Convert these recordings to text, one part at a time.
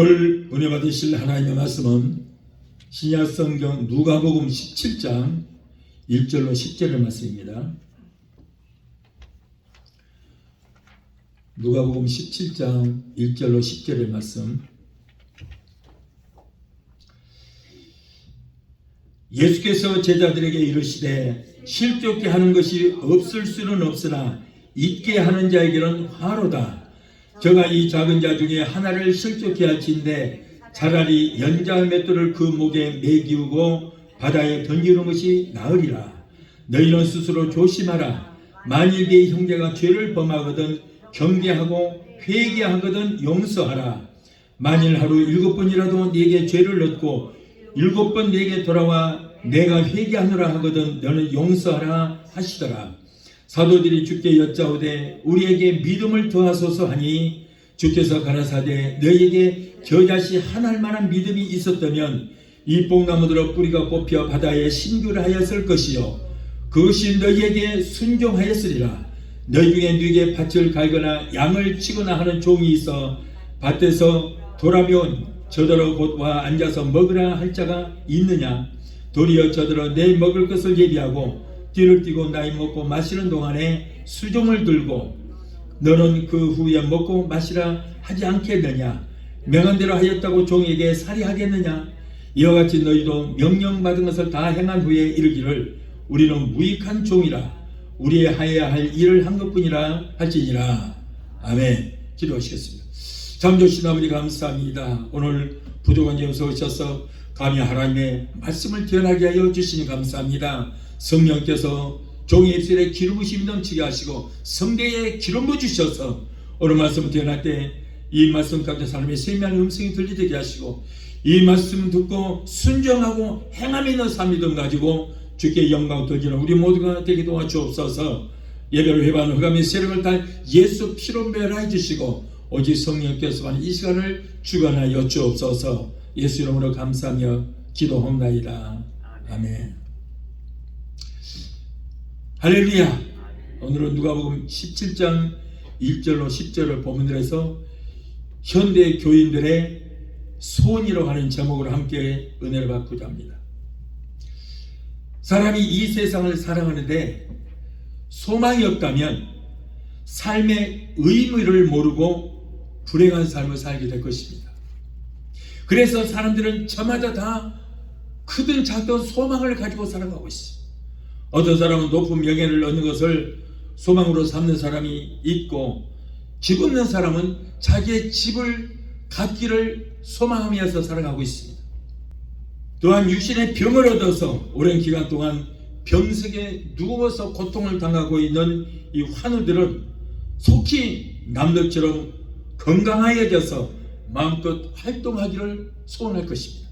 오늘 은혜 받으실 하나님의 말씀은 신약성경 누가복음 17장 1절로 10절의 말씀입니다. 누가복음 17장 1절로 10절의 말씀. 예수께서 제자들에게 이르시되 실족게 하는 것이 없을 수는 없으나 있게 하는 자에게는 화로다. 저가 이 작은 자 중에 하나를 실족케 할지인데 차라리 연자 맷돌을 그 목에 매기우고 바다에 던지는 것이 나으리라. 너희는 스스로 조심하라. 만일 네 형제가 죄를 범하거든 경계하고 회개하거든 용서하라. 만일 하루 7번이라도 네게 죄를 얻고 7번 네게 돌아와 내가 회개하노라 하거든 너는 용서하라 하시더라. 사도들이 주께 여짜오되 우리에게 믿음을 더하소서 하니 주께서 가라사대 너희에게 겨자씨 하나할 만한 믿음이 있었다면 이 뽕나무들어 뿌리가 뽑혀 바다에 신규를 하였을 것이요 그것이 너희에게 순종하였으리라. 너희 중에 누구에게 밭을 갈거나 양을 치거나 하는 종이 있어 밭에서 돌아면 저더러 곧 와 앉아서 먹으라 할 자가 있느냐. 도리어 저더러 내 먹을 것을 예비하고 띠를 띠고 나이 먹고 마시는 동안에 수종을 들고 너는 그 후에 먹고 마시라 하지 않겠느냐. 명한 대로 하였다고 종에게 살이하겠느냐. 이와 같이 너희도 명령받은 것을 다 행한 후에 이르기를 우리는 무익한 종이라 우리의 하여야 할 일을 한 것뿐이라 할지니라. 아멘. 기도하시겠습니다. 잠조신 아버지 감사합니다. 오늘 부족한 점에서 오셔서 감히 하나님의 말씀을 태어나게 하여 주시니 감사합니다. 성령께서 종의 입술에 기름부심이 넘치게 하시고 성대에 기름 부으셔서 오늘 말씀을 태어날 때 이 말씀 가운데 사람의 세미한 음성이 들리게 하시고 이 말씀 듣고 순종하고 행함이 있는 삶 믿음 가지고 주께 영광 돌리는 우리 모두가 되게 도와주옵소서. 예배를 회개하는 흑암의 세력을 다 예수 피로 멸하여 주시고 오직 성령께서만 이 시간을 주관하여 주옵소서. 예수 이름으로 감사하며 기도하옵나이다. 아멘. 할렐루야. 오늘은 누가복음 17장 1절로 10절을 본문들에서 현대 교인들의 소원이라고 하는 제목으로 함께 은혜를 받고자 합니다. 사람이 이 세상을 살아가는데 소망이 없다면 삶의 의미를 모르고 불행한 삶을 살게 될 것입니다. 그래서 사람들은 저마다 다 크든 작든 소망을 가지고 살아가고 있어요. 어떤 사람은 높은 명예를 얻는 것을 소망으로 삼는 사람이 있고 집 없는 사람은 자기의 집을 갖기를 소망하면서 살아가고 있습니다. 또한 육신의 병을 얻어서 오랜 기간 동안 병석에 누워서 고통을 당하고 있는 이 환우들은 속히 남들처럼 건강하여져서 마음껏 활동하기를 소원할 것입니다.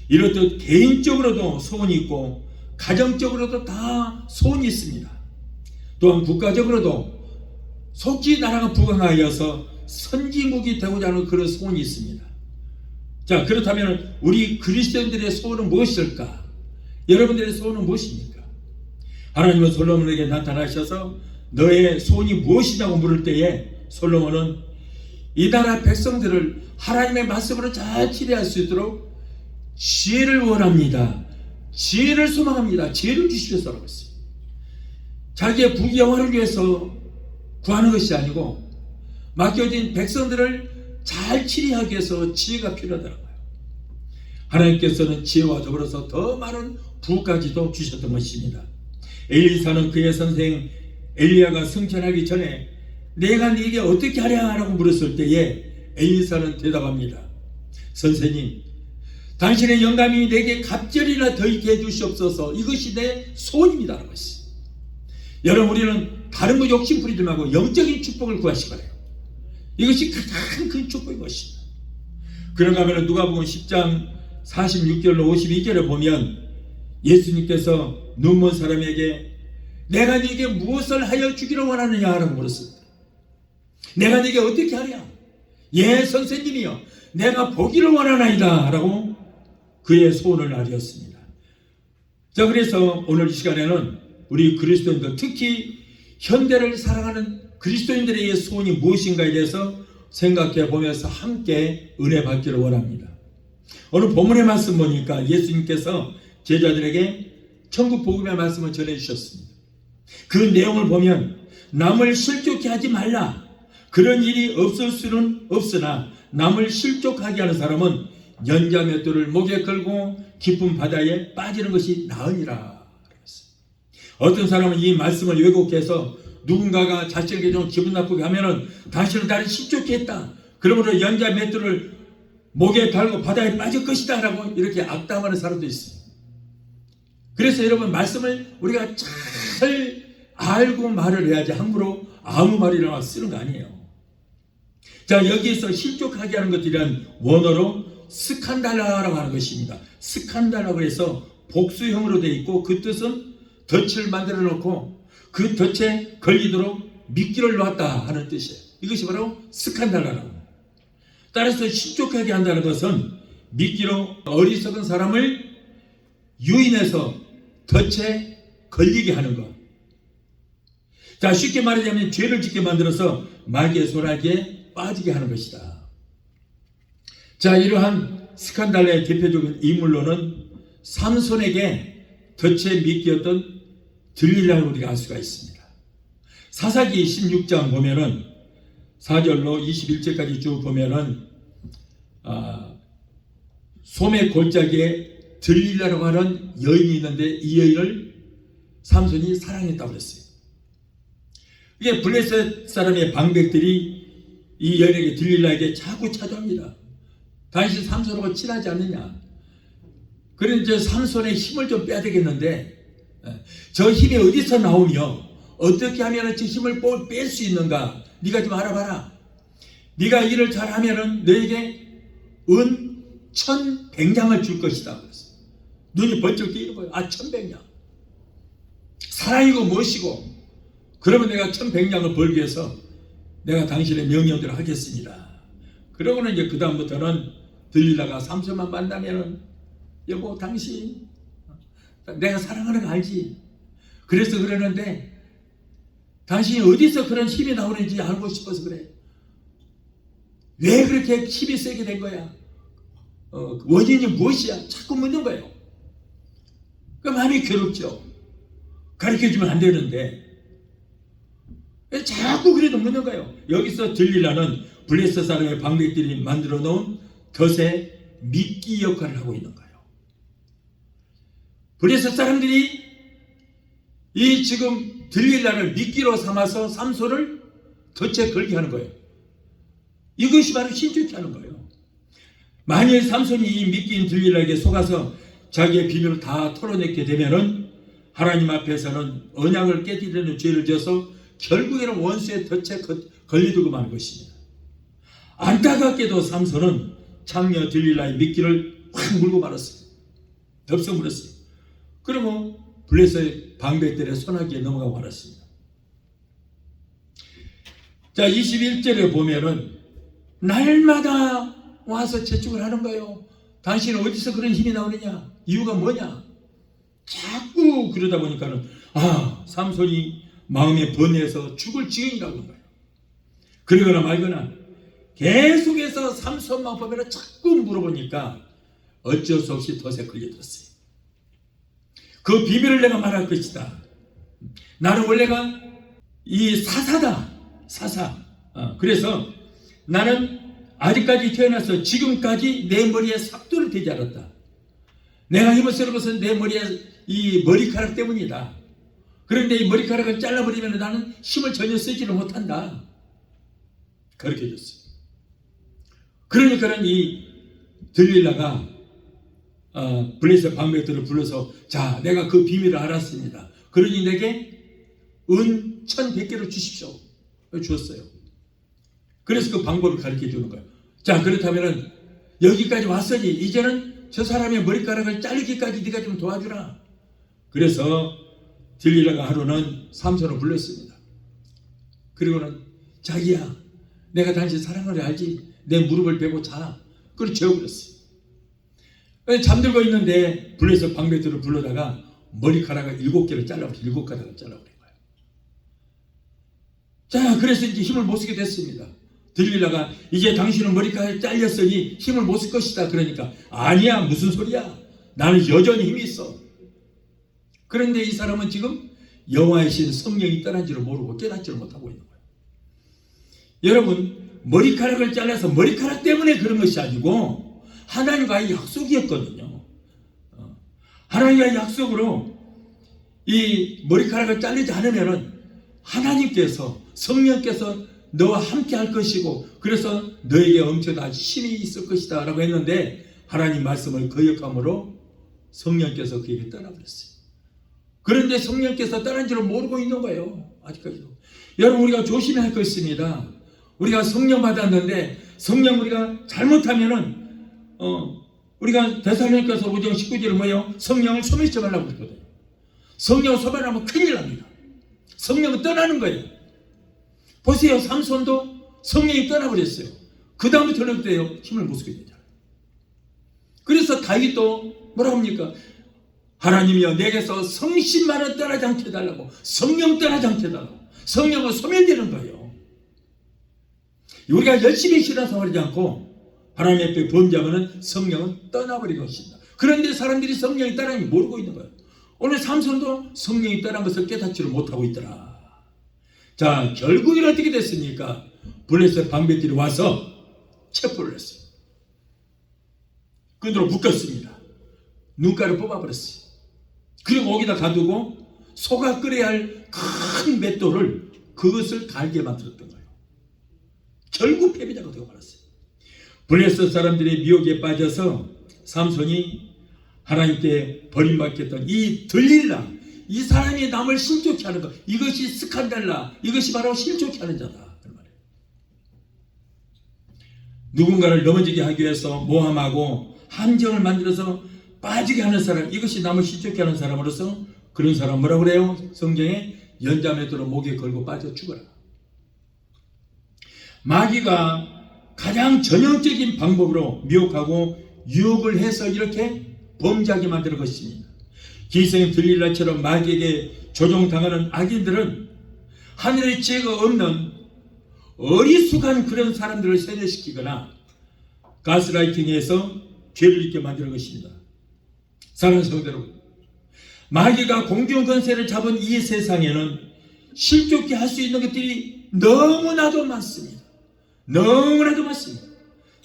이렇듯 개인적으로도 소원이 있고 가정적으로도 다 소원이 있습니다. 또한 국가적으로도 속히 나라가 부강하여서 선진국이 되고자 하는 그런 소원이 있습니다. 자, 그렇다면 우리 그리스도인들의 소원은 무엇일까? 여러분들의 소원은 무엇입니까? 하나님은 솔로몬에게 나타나셔서 너의 소원이 무엇이냐고 물을 때에 솔로몬은 이 나라 백성들을 하나님의 말씀으로 잘 치료할 수 있도록 지혜를 원합니다. 지혜를 소망합니다. 지혜를 주시옵소서라고 했어요. 자기의 부귀영화를 위해서 구하는 것이 아니고 맡겨진 백성들을 잘 치리하기 위해서 지혜가 필요하다는 거예요. 하나님께서는 지혜와 더불어서 더 많은 부까지도 주셨던 것입니다. 엘리사는 그의 선생 엘리야가 승천하기 전에 내가 네게 어떻게 하랴 라고 물었을 때에 엘리사는 대답합니다. 선생님, 당신의 영감이 내게 갑절이나 더 있게 해주시옵소서. 이것이 내 소원입니다 라고 했어요. 여러분, 우리는 다른 거 욕심 부리지 말고 영적인 축복을 구하시기 바라요. 이것이 가장 큰 축복인 것입니다. 그런가 하면 누가복음 10장 46절로 52절에 보면 예수님께서 눈먼 사람에게 내가 네게 무엇을 하여 주기를 원하느냐 라고 물었습니다. 내가 네게 어떻게 하랴? 예, 선생님이여, 내가 보기를 원하나이다 라고 그의 소원을 아뢰었습니다. 자, 그래서 오늘 이 시간에는 우리 그리스도인들, 특히 현대를 살아가는 그리스도인들의 소원이 무엇인가에 대해서 생각해 보면서 함께 은혜 받기를 원합니다. 오늘 본문의 말씀 보니까 예수님께서 제자들에게 천국 복음의 말씀을 전해주셨습니다. 그 내용을 보면 남을 실족해 하지 말라. 그런 일이 없을 수는 없으나 남을 실족하게 하는 사람은 연자 맷돌을 목에 걸고 깊은 바다에 빠지는 것이 나으니라. 어떤 사람은 이 말씀을 왜곡해서 누군가가 자신에게 좀 기분 나쁘게 하면은 당신은 나를 실족해 했다. 그러므로 연자 맷돌을 목에 달고 바다에 빠질 것이다 라고 이렇게 악담하는 사람도 있습니다. 그래서 여러분, 말씀을 우리가 잘 알고 말을 해야지 함부로 아무 말이나 쓰는 거 아니에요. 자, 여기에서 실족하게 하는 것들이란 원어로 스칸달라라고 하는 것입니다. 스칸달라고 해서 복수형으로 되어 있고 그 뜻은 덫을 만들어 놓고 그 덫에 걸리도록 미끼를 놓았다 하는 뜻이에요. 이것이 바로 스칸달라라고. 따라서 실족하게 한다는 것은 미끼로 어리석은 사람을 유인해서 덫에 걸리게 하는 것. 자, 쉽게 말하자면 죄를 짓게 만들어서 마귀의 소나기에 빠지게 하는 것이다. 자, 이러한 스칸달라의 대표적인 인물로는 삼손에게 덫에 미끼였던 들릴라를 우리가 알 수가 있습니다. 사사기 16장 보면은 4절로 21절까지 쭉 보면은 소매 골짜기에 들릴라라고 하는 여인이 있는데 이 여인을 삼손이 사랑했다고 그랬어요. 이게 블레셋 사람의 방백들이 이 여인에게 들릴라에게 자꾸 찾아옵니다. 당신 삼손하고 친하지 않느냐? 그런 삼손의 힘을 좀 빼야 되겠는데 저 힘이 어디서 나오며 어떻게 하면 저 힘을 뺄 수 있는가? 네가 좀 알아봐라. 네가 일을 잘하면 너에게 은 1,100냥을 줄 것이다. 그랬어. 눈이 번쩍 뜨이는 거예요. 1,100냥. 사랑이고 무엇이고. 그러면 내가 1,100냥을 벌기 위해서 내가 당신의 명령대로 하겠습니다. 그러고는 이제 그 다음부터는 들릴라가 삼손만 만나면은 여보, 당신 내가 사랑하는 거 알지? 그래서 그러는데 당신이 어디서 그런 힘이 나오는지 알고 싶어서 그래. 왜 그렇게 힘이 세게 된 거야? 원인이 무엇이야? 자꾸 묻는 거예요. 그 마음이 괴롭죠. 가르쳐주면 안 되는데 자꾸 그래도 묻는 거예요. 여기서 들릴라는 블레셋 사람의 방백들이 만들어 놓은 덫의 미끼 역할을 하고 있는 거예요. 블레셋 사람들이 이 지금 들릴라를 미끼로 삼아서 삼손을 덫에 걸게 하는 거예요. 이것이 바로 신축케 하는 거예요. 만일 삼손이 이 미끼인 들릴라에게 속아서 자기의 비밀을 다 털어내게 되면은 하나님 앞에서는 언약을 깨뜨리는 죄를 지어서 결국에는 원수의 덫에 걸리두고 마는 것입니다. 안타깝게도 삼손은 장녀 들릴라의 미끼를 확 물고 말았어요. 덥석 물었어요. 그러면 블레셋 방백들의 소나기에 넘어가고 말았습니다. 자, 21절에 보면은 날마다 와서 재촉을 하는 거예요. 당신은 어디서 그런 힘이 나오느냐? 이유가 뭐냐? 자꾸 그러다 보니까는 삼손이 마음에 번뇌해서 죽을 지경이라고 하는 거예요. 그러거나 말거나 계속해서 삼손만 보면 자꾸 물어보니까 어쩔 수 없이 덫에 걸려들었어요. 그 비밀을 내가 말할 것이다. 나는 원래가 이 사사다. 사사. 그래서 나는 아직까지 태어나서 지금까지 내 머리에 삭도를 대지 않았다. 내가 힘을 쓰는 것은 내 머리에 이 머리카락 때문이다. 그런데 이 머리카락을 잘라버리면 나는 힘을 전혀 쓰지를 못한다. 그렇게 해줬어요. 그러니까는 이 들릴라가 블레셋 방백들을 불러서 자, 내가 그 비밀을 알았습니다. 그러니 내게 은 1,100개를 주십시오. 주었어요. 그래서 그 방법을 가르쳐 주는 거예요. 자, 그렇다면은 여기까지 왔으니 이제는 저 사람의 머리카락을 자르기까지 네가 좀 도와주라. 그래서 들릴라가 하루는 삼손을 불렀습니다. 그리고는 자기야, 내가 당신 사랑을 알지? 내 무릎을 베고 자. 그걸 재워버렸어요. 잠들고 있는데 블레셋 방백들을 불러다가 머리카락을 7개를 잘라버린 거예요. 자, 그래서 이제 힘을 못 쓰게 됐습니다. 들릴라가 이제 당신은 머리카락이 잘렸으니 힘을 못 쓸 것이다. 그러니까 아니야, 무슨 소리야, 나는 여전히 힘이 있어. 그런데 이 사람은 지금 여호와의 신 성령이 떠난 줄을 모르고 깨닫지를 못하고 있는 거예요. 여러분, 머리카락을 잘라서 머리카락 때문에 그런 것이 아니고 하나님과의 약속이었거든요. 하나님과의 약속으로 이 머리카락을 자르지 않으면은 하나님께서, 성령께서 너와 함께 할 것이고 그래서 너에게 엄청난 힘이 있을 것이다 라고 했는데 하나님 말씀을 거역함으로 성령께서 그에게 떠나버렸어요. 그런데 성령께서 떠난 줄을 모르고 있는 거예요. 아직까지도. 여러분, 우리가 조심해야 할 것입니다. 우리가 성령 받았는데 성령 우리가 잘못하면은 우리가 데살로니가서 5장 19절은 뭐예요? 성령을 소멸치 말라고 그랬거든요. 성령을 소멸하면 큰일 납니다. 성령은 떠나는 거예요. 보세요, 삼손도 성령이 떠나버렸어요. 그 다음부터는 어때요? 힘을 못 쓰게 되잖아요. 그래서 다윗도 뭐라고 합니까? 하나님이여, 내게서 성신만은 떠나지 않게 해달라고, 성령 떠나지 않게 해달라고. 성령은 소멸되는 거예요. 우리가 열심히 신앙생활하지 않고 하나님 앞에 범죄하면 성령은 떠나버리는 것입니다. 그런데 사람들이 성령이 떠나는 걸 모르고 있는 거예요. 오늘 삼손도 성령이 떠난 것을 깨닫지를 못하고 있더라. 자, 결국엔 어떻게 됐습니까? 블레셋 방백들이 와서 체포를 했어요. 끈으로 묶었습니다. 눈가를 뽑아버렸어요. 그리고 거기다 가두고 소가 끓여야 할 큰 맷돌을 그것을 달게 만들었던 거예요. 결국 패배자가 되어버렸어요. 블레셋 사람들의 미혹에 빠져서 삼손이 하나님께 버림받겠던 이 들릴라, 이 사람이 남을 실족케 하는 것, 이것이 스칸달라, 이것이 바로 실족케 하는 자다. 그 말이에요. 누군가를 넘어지게 하기 위해서 모함하고 함정을 만들어서 빠지게 하는 사람, 이것이 남을 실족케 하는 사람으로서 그런 사람 뭐라고 그래요? 성경에 연자맷돌로 목에 걸고 빠져 죽어라. 마귀가 가장 전형적인 방법으로 미혹하고 유혹을 해서 이렇게 범죄하게 만드는 것입니다. 기생의 들릴라처럼 마귀에게 조종당하는 악인들은 하늘의 지혜가 없는 어리숙한 그런 사람들을 세뇌시키거나 가스라이팅해서 죄를 짓게 만드는 것입니다. 사랑하는 성도 여러분, 마귀가 공중 권세를 잡은 이 세상에는 실족케 할 수 있는 것들이 너무나도 많습니다. 너무나도 많습니다.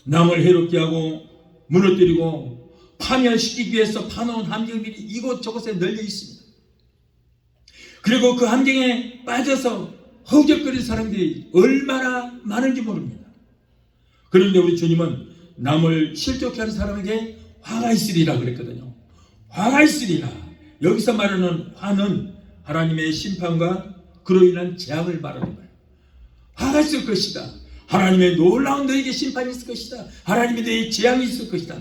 남을 해롭게 하고 무너뜨리고 파멸시키기 위해서 파놓은 함정들이 이곳저곳에 널려 있습니다. 그리고 그 함정에 빠져서 허우적거리는 사람들이 얼마나 많은지 모릅니다. 그런데 우리 주님은 남을 실족케 하는 사람에게 화가 있으리라 그랬거든요. 화가 있으리라. 여기서 말하는 화는 하나님의 심판과 그로 인한 재앙을 말하는 거예요. 화가 있을 것이다. 하나님의 놀라운 너에게 심판이 있을 것이다. 하나님의 너에게 재앙이 있을 것이다.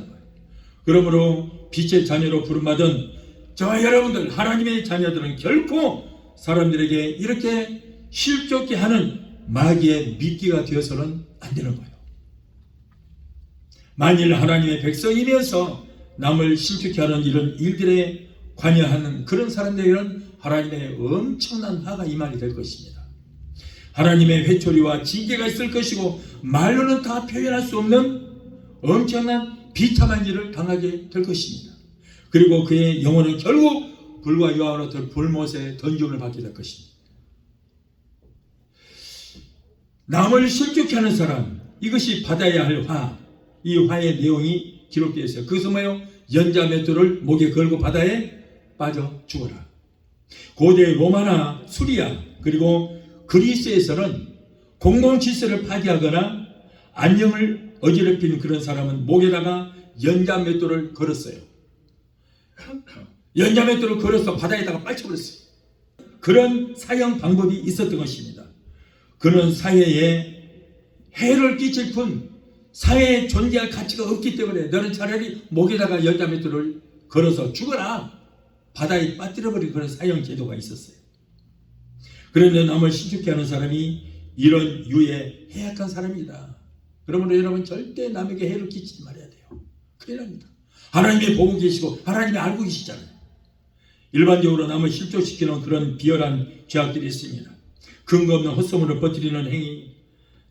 그러므로 빛의 자녀로 부름받은 저와 여러분들, 하나님의 자녀들은 결코 사람들에게 이렇게 실족케 하는 마귀의 미끼가 되어서는 안 되는 거예요. 만일 하나님의 백성이면서 남을 실족케 하는 이런 일들에 관여하는 그런 사람들에게는 하나님의 엄청난 화가 임하게 될 것입니다. 하나님의 회초리와 징계가 있을 것이고 말로는 다 표현할 수 없는 엄청난 비참한 일을 당하게 될 것입니다. 그리고 그의 영혼은 결국 불과 유황으로 들 불못에 던짐을 받게 될 것입니다. 남을 실족케 하는 사람, 이것이 받아야 할 화, 이 화의 내용이 기록되어 있어요. 그것은 뭐예요? 연자맷돌을 목에 걸고 바다에 빠져 죽어라. 고대 로마나 수리아 그리고 그리스에서는 공공질서를 파괴하거나 안녕을 어지럽히는 그런 사람은 목에다가 연자맷돌을 걸었어요. 연자맷돌을 걸어서 바다에다가 빠져버렸어요. 그런 사형 방법이 있었던 것입니다. 그는 사회에 해를 끼칠 뿐 사회에 존재할 가치가 없기 때문에 너는 차라리 목에다가 연자맷돌을 걸어서 죽어라. 바다에 빠뜨려버린 그런 사형 제도가 있었어요. 그런데 남을 실족케 하는 사람이 이런 유의 해악한 사람이다. 그러므로 여러분 절대 남에게 해를 끼치지 말아야 돼요. 큰일 납니다. 하나님이 보고 계시고 하나님이 알고 계시잖아요. 일반적으로 남을 실족시키는 그런 비열한 죄악들이 있습니다. 근거 없는 헛소문을 퍼뜨리는 행위,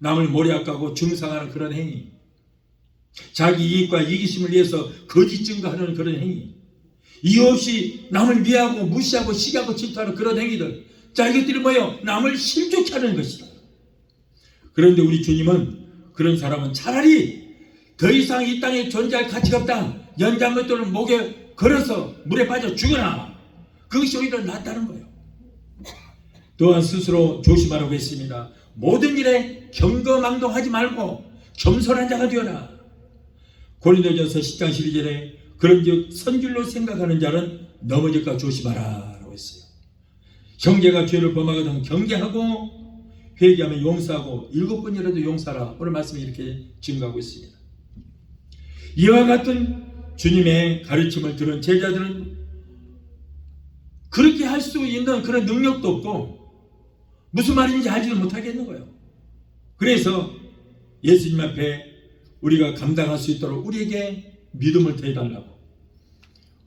남을 모략하고 중상하는 그런 행위, 자기 이익과 이기심을 위해서 거짓 증거하는 그런 행위, 이유 없이 남을 미워하고 무시하고 시기하고 질투하는 그런 행위들, 자, 이것들이 뭐예요? 남을 실족케 하는 것이다. 그런데 우리 주님은 그런 사람은 차라리 더 이상 이 땅에 존재할 가치가 없다, 연장 것들을 목에 걸어서 물에 빠져 죽어라, 그것이 오히려 낫다는 거예요. 또한 스스로 조심하라고 했습니다. 모든 일에 경거망동하지 말고 겸손한 자가 되어라. 고린도전서 10장 12절에 그런즉 선줄로 생각하는 자는 넘어질까 조심하라 라고 했어요. 형제가 죄를 범하거든 경계하고 회개하면 용서하고 7번이라도 용서하라. 오늘 말씀이 이렇게 증거하고 있습니다. 이와 같은 주님의 가르침을 들은 제자들은 그렇게 할 수 있는 그런 능력도 없고 무슨 말인지 알지도 못하겠는 거예요. 그래서 예수님 앞에 우리가 감당할 수 있도록 우리에게 믿음을 더해달라고.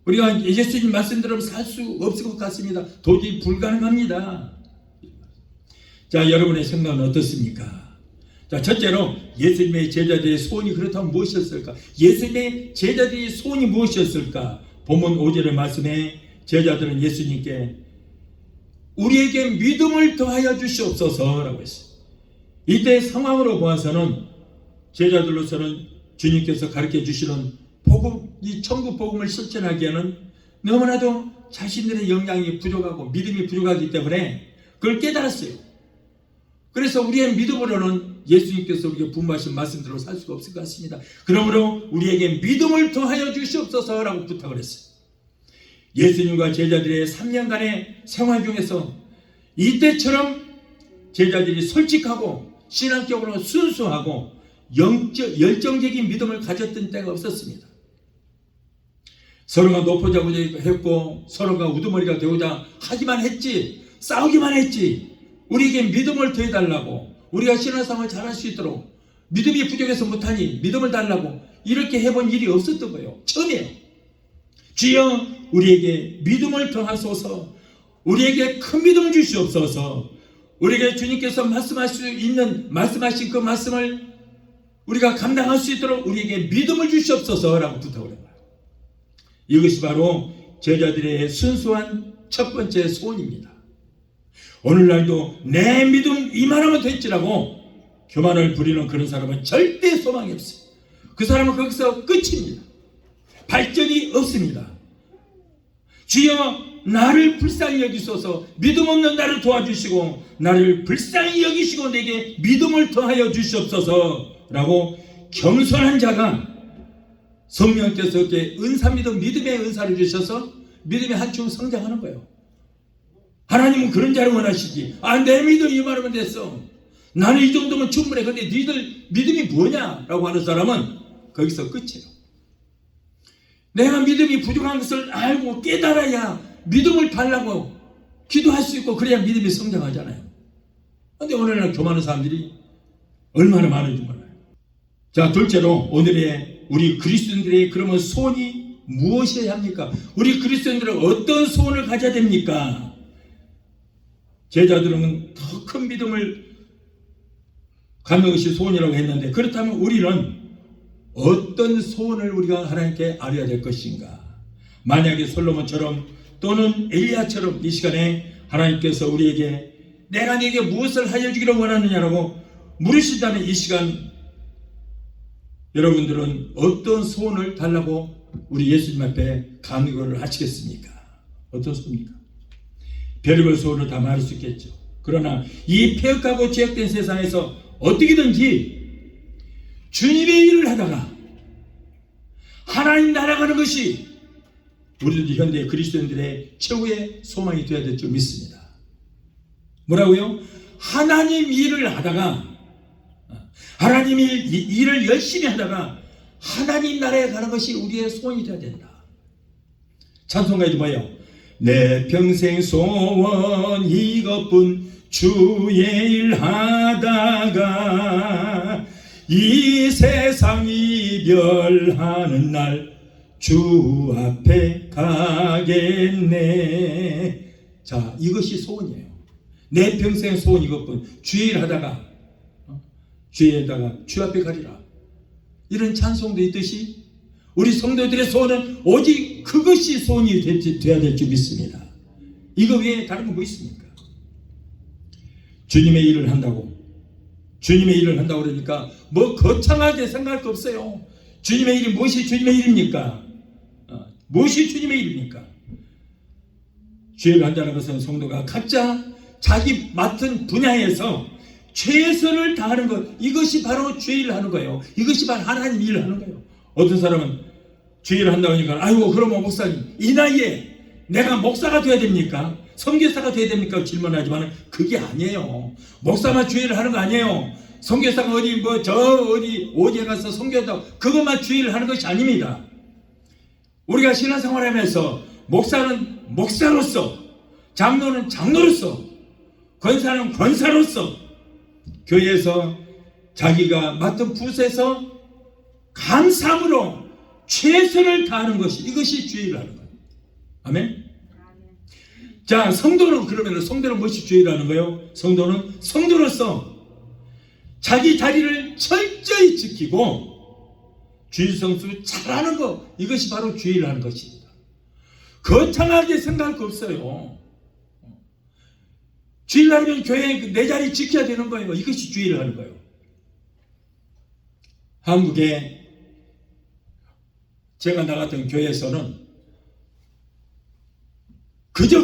우리가 예수님 말씀대로 살 수 없을 것 같습니다. 도저히 불가능합니다. 자, 여러분의 생각은 어떻습니까? 자, 첫째로 예수님의 제자들의 소원이 그렇다면 무엇이었을까? 예수님의 제자들의 소원이 무엇이었을까? 본문 5절의 말씀에 제자들은 예수님께 우리에게 믿음을 더하여 주시옵소서라고 했어요. 이때 상황으로 보아서는 제자들로서는 주님께서 가르쳐 주시는 복음, 이 천국 복음을 실천하기에는 너무나도 자신들의 역량이 부족하고 믿음이 부족하기 때문에 그걸 깨달았어요. 그래서 우리의 믿음으로는 예수님께서 우리에게 분부하신 말씀대로 살 수가 없을 것 같습니다. 그러므로 우리에게 믿음을 더하여 주시옵소서라고 부탁을 했어요. 예수님과 제자들의 3년간의 생활 중에서 이때처럼 제자들이 솔직하고 신앙적으로 순수하고 열정적인 믿음을 가졌던 때가 없었습니다. 서로가 높아자고자 했고 서로가 우두머리가 되고자 하기만 했지, 싸우기만 했지, 우리에게 믿음을 더해달라고, 우리가 신앙생활을 잘할 수 있도록, 믿음이 부족해서 못하니 믿음을 달라고 이렇게 해본 일이 없었던 거예요. 처음이에요. 주여 우리에게 믿음을 더하소서, 우리에게 큰 믿음을 주시옵소서, 우리에게 주님께서 말씀하신 그 말씀을 우리가 감당할 수 있도록 우리에게 믿음을 주시옵소서라고 부탁을 해요. 이것이 바로 제자들의 순수한 첫 번째 소원입니다. 오늘날도 내 믿음 이만하면 됐지라고 교만을 부리는 그런 사람은 절대 소망이 없어요. 그 사람은 거기서 끝입니다. 발전이 없습니다. 주여 나를 불쌍히 여기소서, 믿음 없는 나를 도와주시고 나를 불쌍히 여기시고 내게 믿음을 더하여 주시옵소서 라고 겸손한 자가 성령께서 이렇게 은사 믿음의 은사를 주셔서 믿음의 한층 성장하는 거예요. 하나님은 그런 자를 원하시지. 내 믿음이 이만하면 됐어, 나는 이 정도면 충분해, 근데 니들 믿음이 뭐냐 라고 하는 사람은 거기서 끝이에요. 내가 믿음이 부족한 것을 알고 깨달아야 믿음을 달라고 기도할 수 있고 그래야 믿음이 성장하잖아요. 그런데 오늘날 교만한 사람들이 얼마나 많은지 몰라요. 자, 둘째로 오늘의 우리 그리스도인들의 그러면 소원이 무엇이어야 합니까? 우리 그리스도인들은 어떤 소원을 가져야 됩니까? 제자들은 더 큰 믿음을 갖는 것이 소원이라고 했는데, 그렇다면 우리는 어떤 소원을 우리가 하나님께 아뢰야 될 것인가? 만약에 솔로몬처럼 또는 엘리야처럼 이 시간에 하나님께서 우리에게 내가 네게 무엇을 하여 주기를 원하느냐라고 물으신다면 이 시간 여러분들은 어떤 소원을 달라고 우리 예수님 앞에 간구를 하시겠습니까? 어떤 소원입니까? 별의별 소원을 다 말할 수 있겠죠. 그러나 이 폐역하고 죄악된 세상에서 어떻게든지 주님의 일을 하다가 하나님 나라가는 것이 우리들 현대 그리스도인들의 최후의 소망이 되어야 될 줄 믿습니다. 뭐라고요? 하나님 일을 하다가, 하나님 일을 열심히 하다가 하나님 나라에 가는 것이 우리의 소원이 되어야 된다. 찬송가에도 뭐예요? 내 평생 소원 이것뿐, 주의 일 하다가 이 세상 이별하는 날 주 앞에 가겠네. 자, 이것이 소원이에요. 내 평생 소원 이것뿐, 주의 일 하다가 주에다가 주 앞에 가리라. 이런 찬송도 있듯이 우리 성도들의 소원은 오직 그것이 소원이 되어야 될 줄 믿습니다. 이거 외에 다른 거 뭐 있습니까? 주님의 일을 한다고 그러니까 뭐 거창하게 생각할 거 없어요. 주님의 일이 무엇이 주님의 일입니까? 무엇이 주님의 일입니까? 주일을 한다는 것은 성도가 각자 자기 맡은 분야에서 최선을 다하는 것, 이것이 바로 주일을 하는 거예요. 이것이 바로 하나님 일을 하는 거예요. 어떤 사람은 주일을 한다고 하니까 아이고 그러면 목사님 이 나이에 내가 목사가 돼야 됩니까? 선교사가 돼야 됩니까? 질문하지만 그게 아니에요. 목사만 주일을 하는 거 아니에요. 선교사가 어디 오지에 가서 선교한다고 그것만 주일을 하는 것이 아닙니다. 우리가 신앙생활하면서 목사는 목사로서, 장로는 장로로서, 권사는 권사로서 교회에서 자기가 맡은 부서에서 감사함으로 최선을 다하는 것이, 이것이 주일을 하는 거예요. 아멘. 자, 성도는 그러면 성도는 무엇이 주일을 하는 거예요? 성도는 성도로서 자기 자리를 철저히 지키고 주일 성수 잘하는 것, 이것이 바로 주일을 하는 것입니다. 거창하게 생각할 거 없어요. 주일 하면 교회에 내 자리 지켜야 되는 거예요. 이것이 주일을 하는 거예요. 한국에 제가 나갔던 교회에서는 그저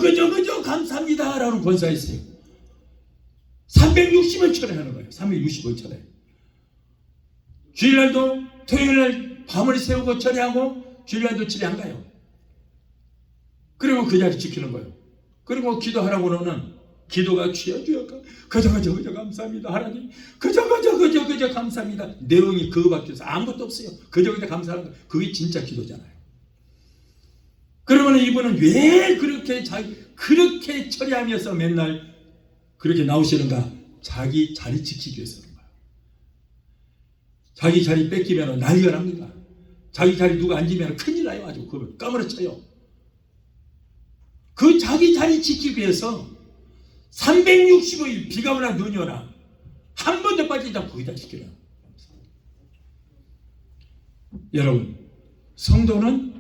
감사합니다 라는 권사가 있어요. 360을 철회하는 거예요. 360을 철회. 주일날도 토요일날 밤을 새우고 철회하고 주일날도 집에 안 가요. 그러면 그 자리 지키는 거예요. 그리고 기도하라고 그러면 기도가 주여 그저 감사합니다 하나님, 그저 감사합니다. 내용이 그거밖에 없어요. 아무것도 없어요. 그저 감사하는 거, 그게 진짜 기도잖아요. 그러면 이분은 왜 그렇게 처리하면서 맨날 그렇게 나오시는가? 자기 자리 지키기 위해서 그런 거예요. 자기 자리 뺏기면 난리가 납니다. 자기 자리 누가 앉으면 큰일 나요. 아주 그걸 까무러쳐요. 그 자기 자리 지키기 위해서 365일 비가 오나 눈이 오나 한 번도 빠지지 않고 거기다 지키라. 여러분, 성도는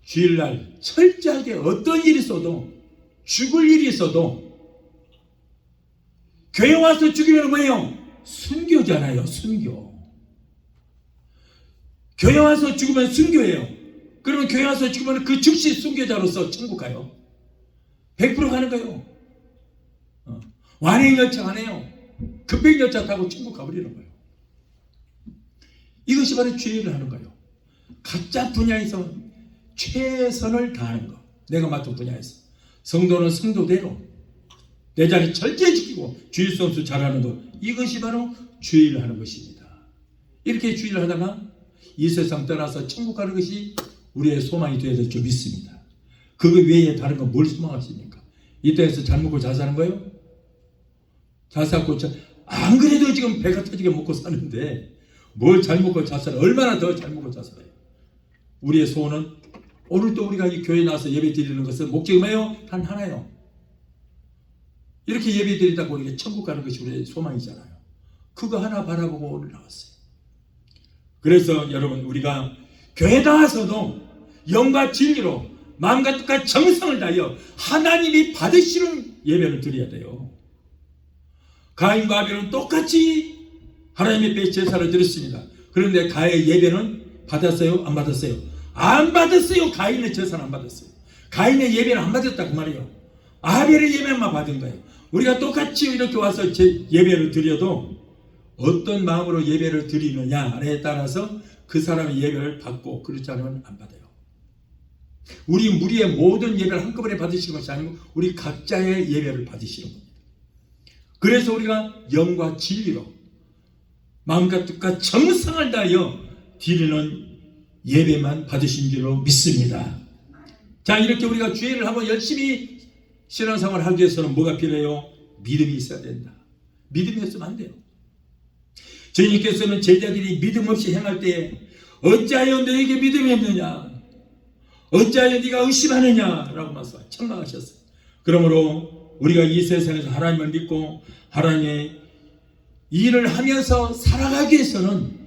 주일날 철저하게 어떤 일이 있어도, 죽을 일이 있어도, 교회 와서 죽이면 뭐예요? 순교잖아요. 순교. 교회 와서 죽으면 순교예요. 그러면 교회 와서 죽으면 그 즉시 순교자로서 천국 가요. 100% 가는 거예요. 완행열차 안 해요. 급행열차 타고 천국 가버리는 거예요. 이것이 바로 주일을 하는 거예요. 각자 분야에서 최선을 다하는 거. 내가 맡은 분야에서. 성도는 성도대로 내 자리 철저히 지키고 주일 성수 잘하는 것. 이것이 바로 주일을 하는 것입니다. 이렇게 주일을 하다가 이 세상 떠나서 천국 가는 것이 우리의 소망이 되어야 될 줄 믿습니다. 그거 외에 다른 건 뭘 소망하십니까? 이 땅에서 잘 먹고 잘 사는 거예요? 잘 살고 안 그래도 지금 배가 터지게 먹고 사는데 뭘 잘 먹고 잘 살아요? 얼마나 더 잘 먹고 잘 살아요? 우리의 소원은 오늘 또 우리가 이 교회에 나와서 예배 드리는 것은 목적이 뭐예요? 단 하나요. 이렇게 예배 드리다가 우리가 천국 가는 것이 우리의 소망이잖아요. 그거 하나 바라보고 오늘 나왔어요. 그래서 여러분, 우리가 교회 나와서도 영과 진리로 마음과 뜻과 정성을 다하여 하나님이 받으시는 예배를 드려야 돼요. 가인과 아벨은 똑같이 하나님의 배 제사를 드렸습니다. 그런데 가인의 예배는 받았어요? 안 받았어요? 안 받았어요. 가인의 제사는 안 받았어요. 가인의 예배는 안 받았다 그 말이에요. 아벨의 예배만 받은 거예요. 우리가 똑같이 이렇게 와서 예배를 드려도 어떤 마음으로 예배를 드리느냐에 따라서 그 사람의 예배를 받고, 그렇지 않으면 안 받아요. 우리 무리의 모든 예배를 한꺼번에 받으시는 것이 아니고 우리 각자의 예배를 받으시는 겁니다. 그래서 우리가 영과 진리로 마음과 뜻과 정성을 다하여 드리는 예배만 받으신 줄로 믿습니다. 자, 이렇게 우리가 주일을 하고 열심히 신앙생활을 하기 위해서는 뭐가 필요해요? 믿음이 있어야 된다. 믿음이 없으면 안 돼요. 주님께서는 제자들이 믿음 없이 행할 때에 어찌하여 너에게 믿음이 없느냐, 어찌하여 네가 의심하느냐 라고 말씀하셨어요. 책망하셨어요. 그러므로 우리가 이 세상에서 하나님을 믿고 하나님의 일을 하면서 살아가기 위해서는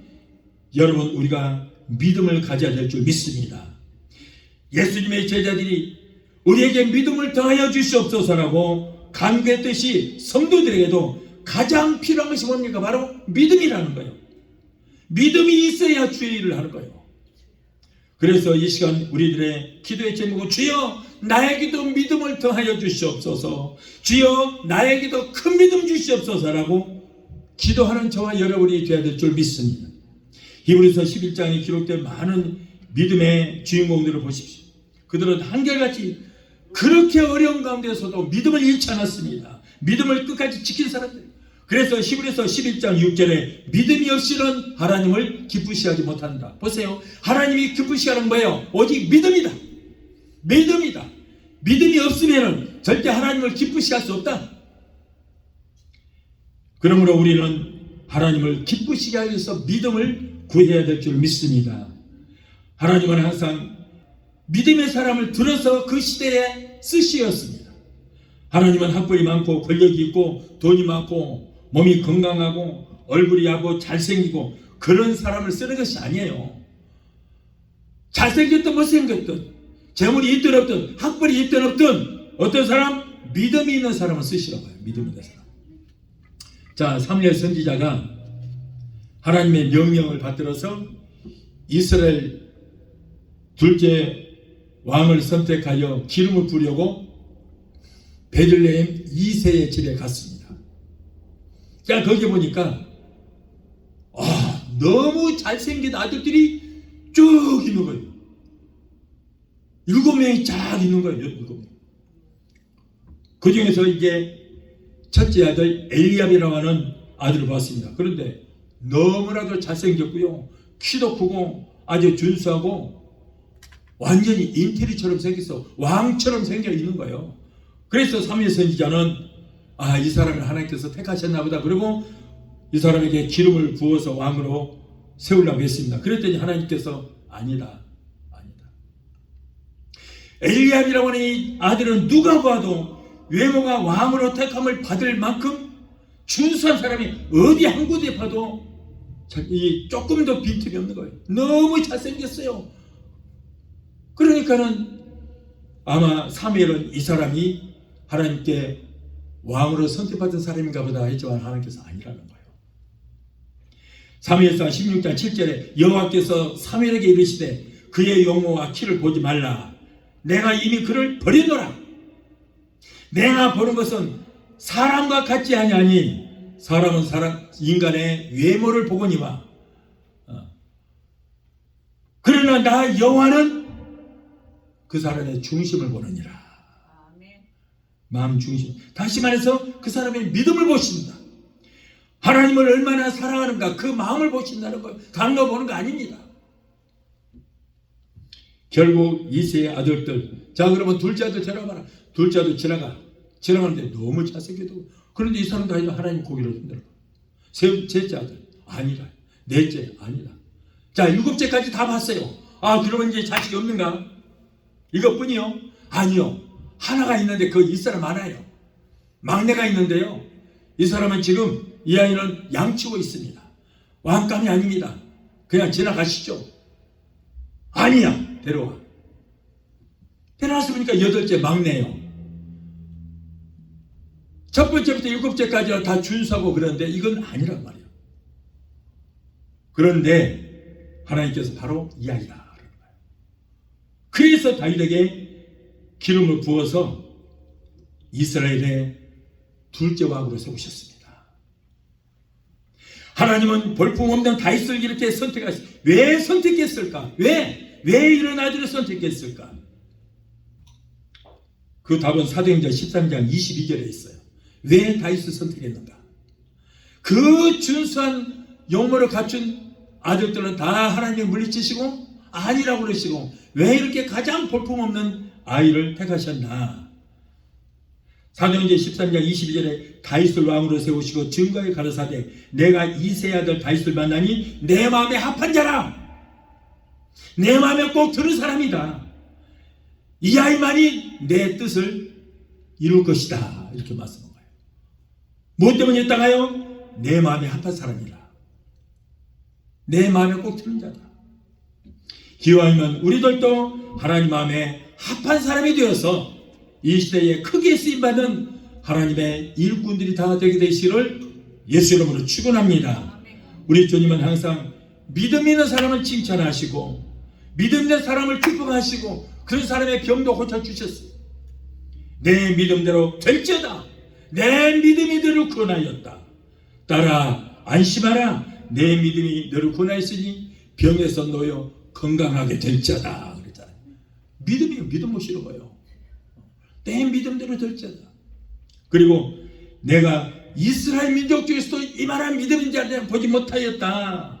여러분 우리가 믿음을 가져야 될 줄 믿습니다. 예수님의 제자들이 우리에게 믿음을 더하여 주시옵소서라고 간구했듯이 성도들에게도 가장 필요한 것이 뭡니까? 바로 믿음이라는 거예요. 믿음이 있어야 주의 일을 하는 거예요. 그래서 이 시간 우리들의 기도의 제목은 주여 나에게도 믿음을 더하여 주시옵소서, 주여 나에게도 큰 믿음 주시옵소서라고 기도하는 저와 여러분이 되어야 될 줄 믿습니다. 히브리서 11장에 기록된 많은 믿음의 주인공들을 보십시오. 그들은 한결같이 그렇게 어려운 가운데서도 믿음을 잃지 않았습니다. 믿음을 끝까지 지킨 사람들. 그래서 히브리서 11장 6절에 믿음이 없이는 하나님을 기쁘시게 하지 못한다. 보세요. 하나님이 기쁘시게 하는 거예요. 오직 믿음이다. 믿음이다. 믿음이 없으면 절대 하나님을 기쁘시게 할 수 없다. 그러므로 우리는 하나님을 기쁘시게 하기 위해서 믿음을 구해야 될 줄 믿습니다. 하나님은 항상 믿음의 사람을 들어서 그 시대에 쓰시었습니다. 하나님은 학벌이 많고 권력이 있고 돈이 많고 몸이 건강하고 얼굴이 야고 잘생기고 그런 사람을 쓰는 것이 아니에요. 잘생겼든 못생겼든 재물이 있든 없든 학벌이 있든 없든 어떤 사람? 믿음이 있는 사람을 쓰시라고 해요. 믿음이 있는 사람. 자, 사무엘 선지자가 하나님의 명령을 받들어서 이스라엘 둘째 왕을 선택하여 기름을 부려고 베들레헴 이새의 집에 갔습니다. 자, 거기 보니까 너무 잘생긴 아들들이 쭉 있는 거예요. 7명이 쫙 있는 거예요. 7명. 그 중에서 이제 첫째 아들 엘리압이라고 하는 아들을 봤습니다. 그런데 너무나도 잘생겼고요, 키도 크고 아주 준수하고 완전히 인테리처럼 생겨서 왕처럼 생겨 있는 거예요. 그래서 사무엘 선지자는 이 사람을 하나님께서 택하셨나 보다. 그리고 이 사람에게 기름을 부어서 왕으로 세우려고 했습니다. 그랬더니 하나님께서 아니다. 엘리압이라고 하는 이 아들은 누가 봐도 외모가 왕으로 택함을 받을 만큼 준수한 사람이 어디 한 곳에 봐도 조금도 빈틈이 없는 거예요. 너무 잘생겼어요. 그러니까는 아마 사무엘은 이 사람이 하나님께 왕으로 선택받은 사람인가 보다 했지만 하나님께서 아니라는 거예요. 사무엘상 16장 7절에 여호와께서 사무엘에게 이르시되 그의 용모와 키를 보지 말라. 내가 이미 그를 버리노라. 내가 보는 것은 사람과 같지 아니하니 사람은 인간의 외모를 보거니와 그러나 나 여호와는 그 사람의 중심을 보느니라. 마음 중심. 다시 말해서 그 사람의 믿음을 보신다. 하나님을 얼마나 사랑하는가 그 마음을 보신다는 걸 강로 보는 거 아닙니다. 결국 이세의 아들들, 자 그러면 둘째 아들 지나가라. 둘째 아들 지나가는데 너무 잘생겨도 그런데 이 사람도 아니면 하나님 고기를 흔들어. 셋째 아들 아니라. 넷째 아니라. 자 7째까지 다 봤어요. 그러면 이제 자식이 없는가? 이것뿐이요? 아니요. 하나가 있는데 그 이 사람 많아요. 막내가 있는데요, 이 사람은 지금 이 아이는 양치고 있습니다. 왕감이 아닙니다. 그냥 지나가시죠. 아니야. 데려와. 데려와서 보니까 8째 막내예요. 첫 번째부터 7째까지는 다 준수하고 그러는데 이건 아니란 말이에요. 그런데 하나님께서 바로 이 아이다. 그래서 다윗에게 기름을 부어서 이스라엘의 둘째 왕으로 세우셨습니다. 하나님은 볼품없는 다윗을 이렇게 선택하셨어요. 왜 선택했을까? 왜 이런 아들을 선택했을까? 그 답은 사도행전 13장 22절에 있어요. 왜 다윗을 선택했는가? 그 준수한 용모를 갖춘 아들들은 다 하나님이 물리치시고 아니라고 그러시고 왜 이렇게 가장 볼품없는 아이를 택하셨나? 사도행전 13장 22절에 다윗을 왕으로 세우시고 증거에 가라사대 내가 이새의 아들 다윗을 만나니 내 마음에 합한 자라. 내 마음에 꼭 드는 사람이다. 이 아이만이 내 뜻을 이룰 것이다. 이렇게 말씀한 거예요. 무엇 때문에 했다가요? 내 마음에 합한 사람이라. 내 마음에 꼭 드는 자다. 기왕이면 우리들도 하나님 마음에 합한 사람이 되어서 이 시대에 크게 쓰임받는 하나님의 일꾼들이 다 되게 되시기를 예수 이름으로 축원합니다. 우리 주님은 항상 믿음 있는 사람을 칭찬하시고 믿음 있는 사람을 기뻐하시고 그 사람의 병도 고쳐주셨어요. 내 믿음대로 될지어다. 내 믿음이 너를 구원하였다. 따라 안심하라. 내 믿음이 너를 구원하였으니 병에서 놓여 건강하게 될지어다. 그랬잖아요. 믿음이 믿음 모시는 거예요. 내 믿음대로 될지어다. 그리고 내가 이스라엘 민족 중에서도 이만한 믿음인 자를 보지 못하였다.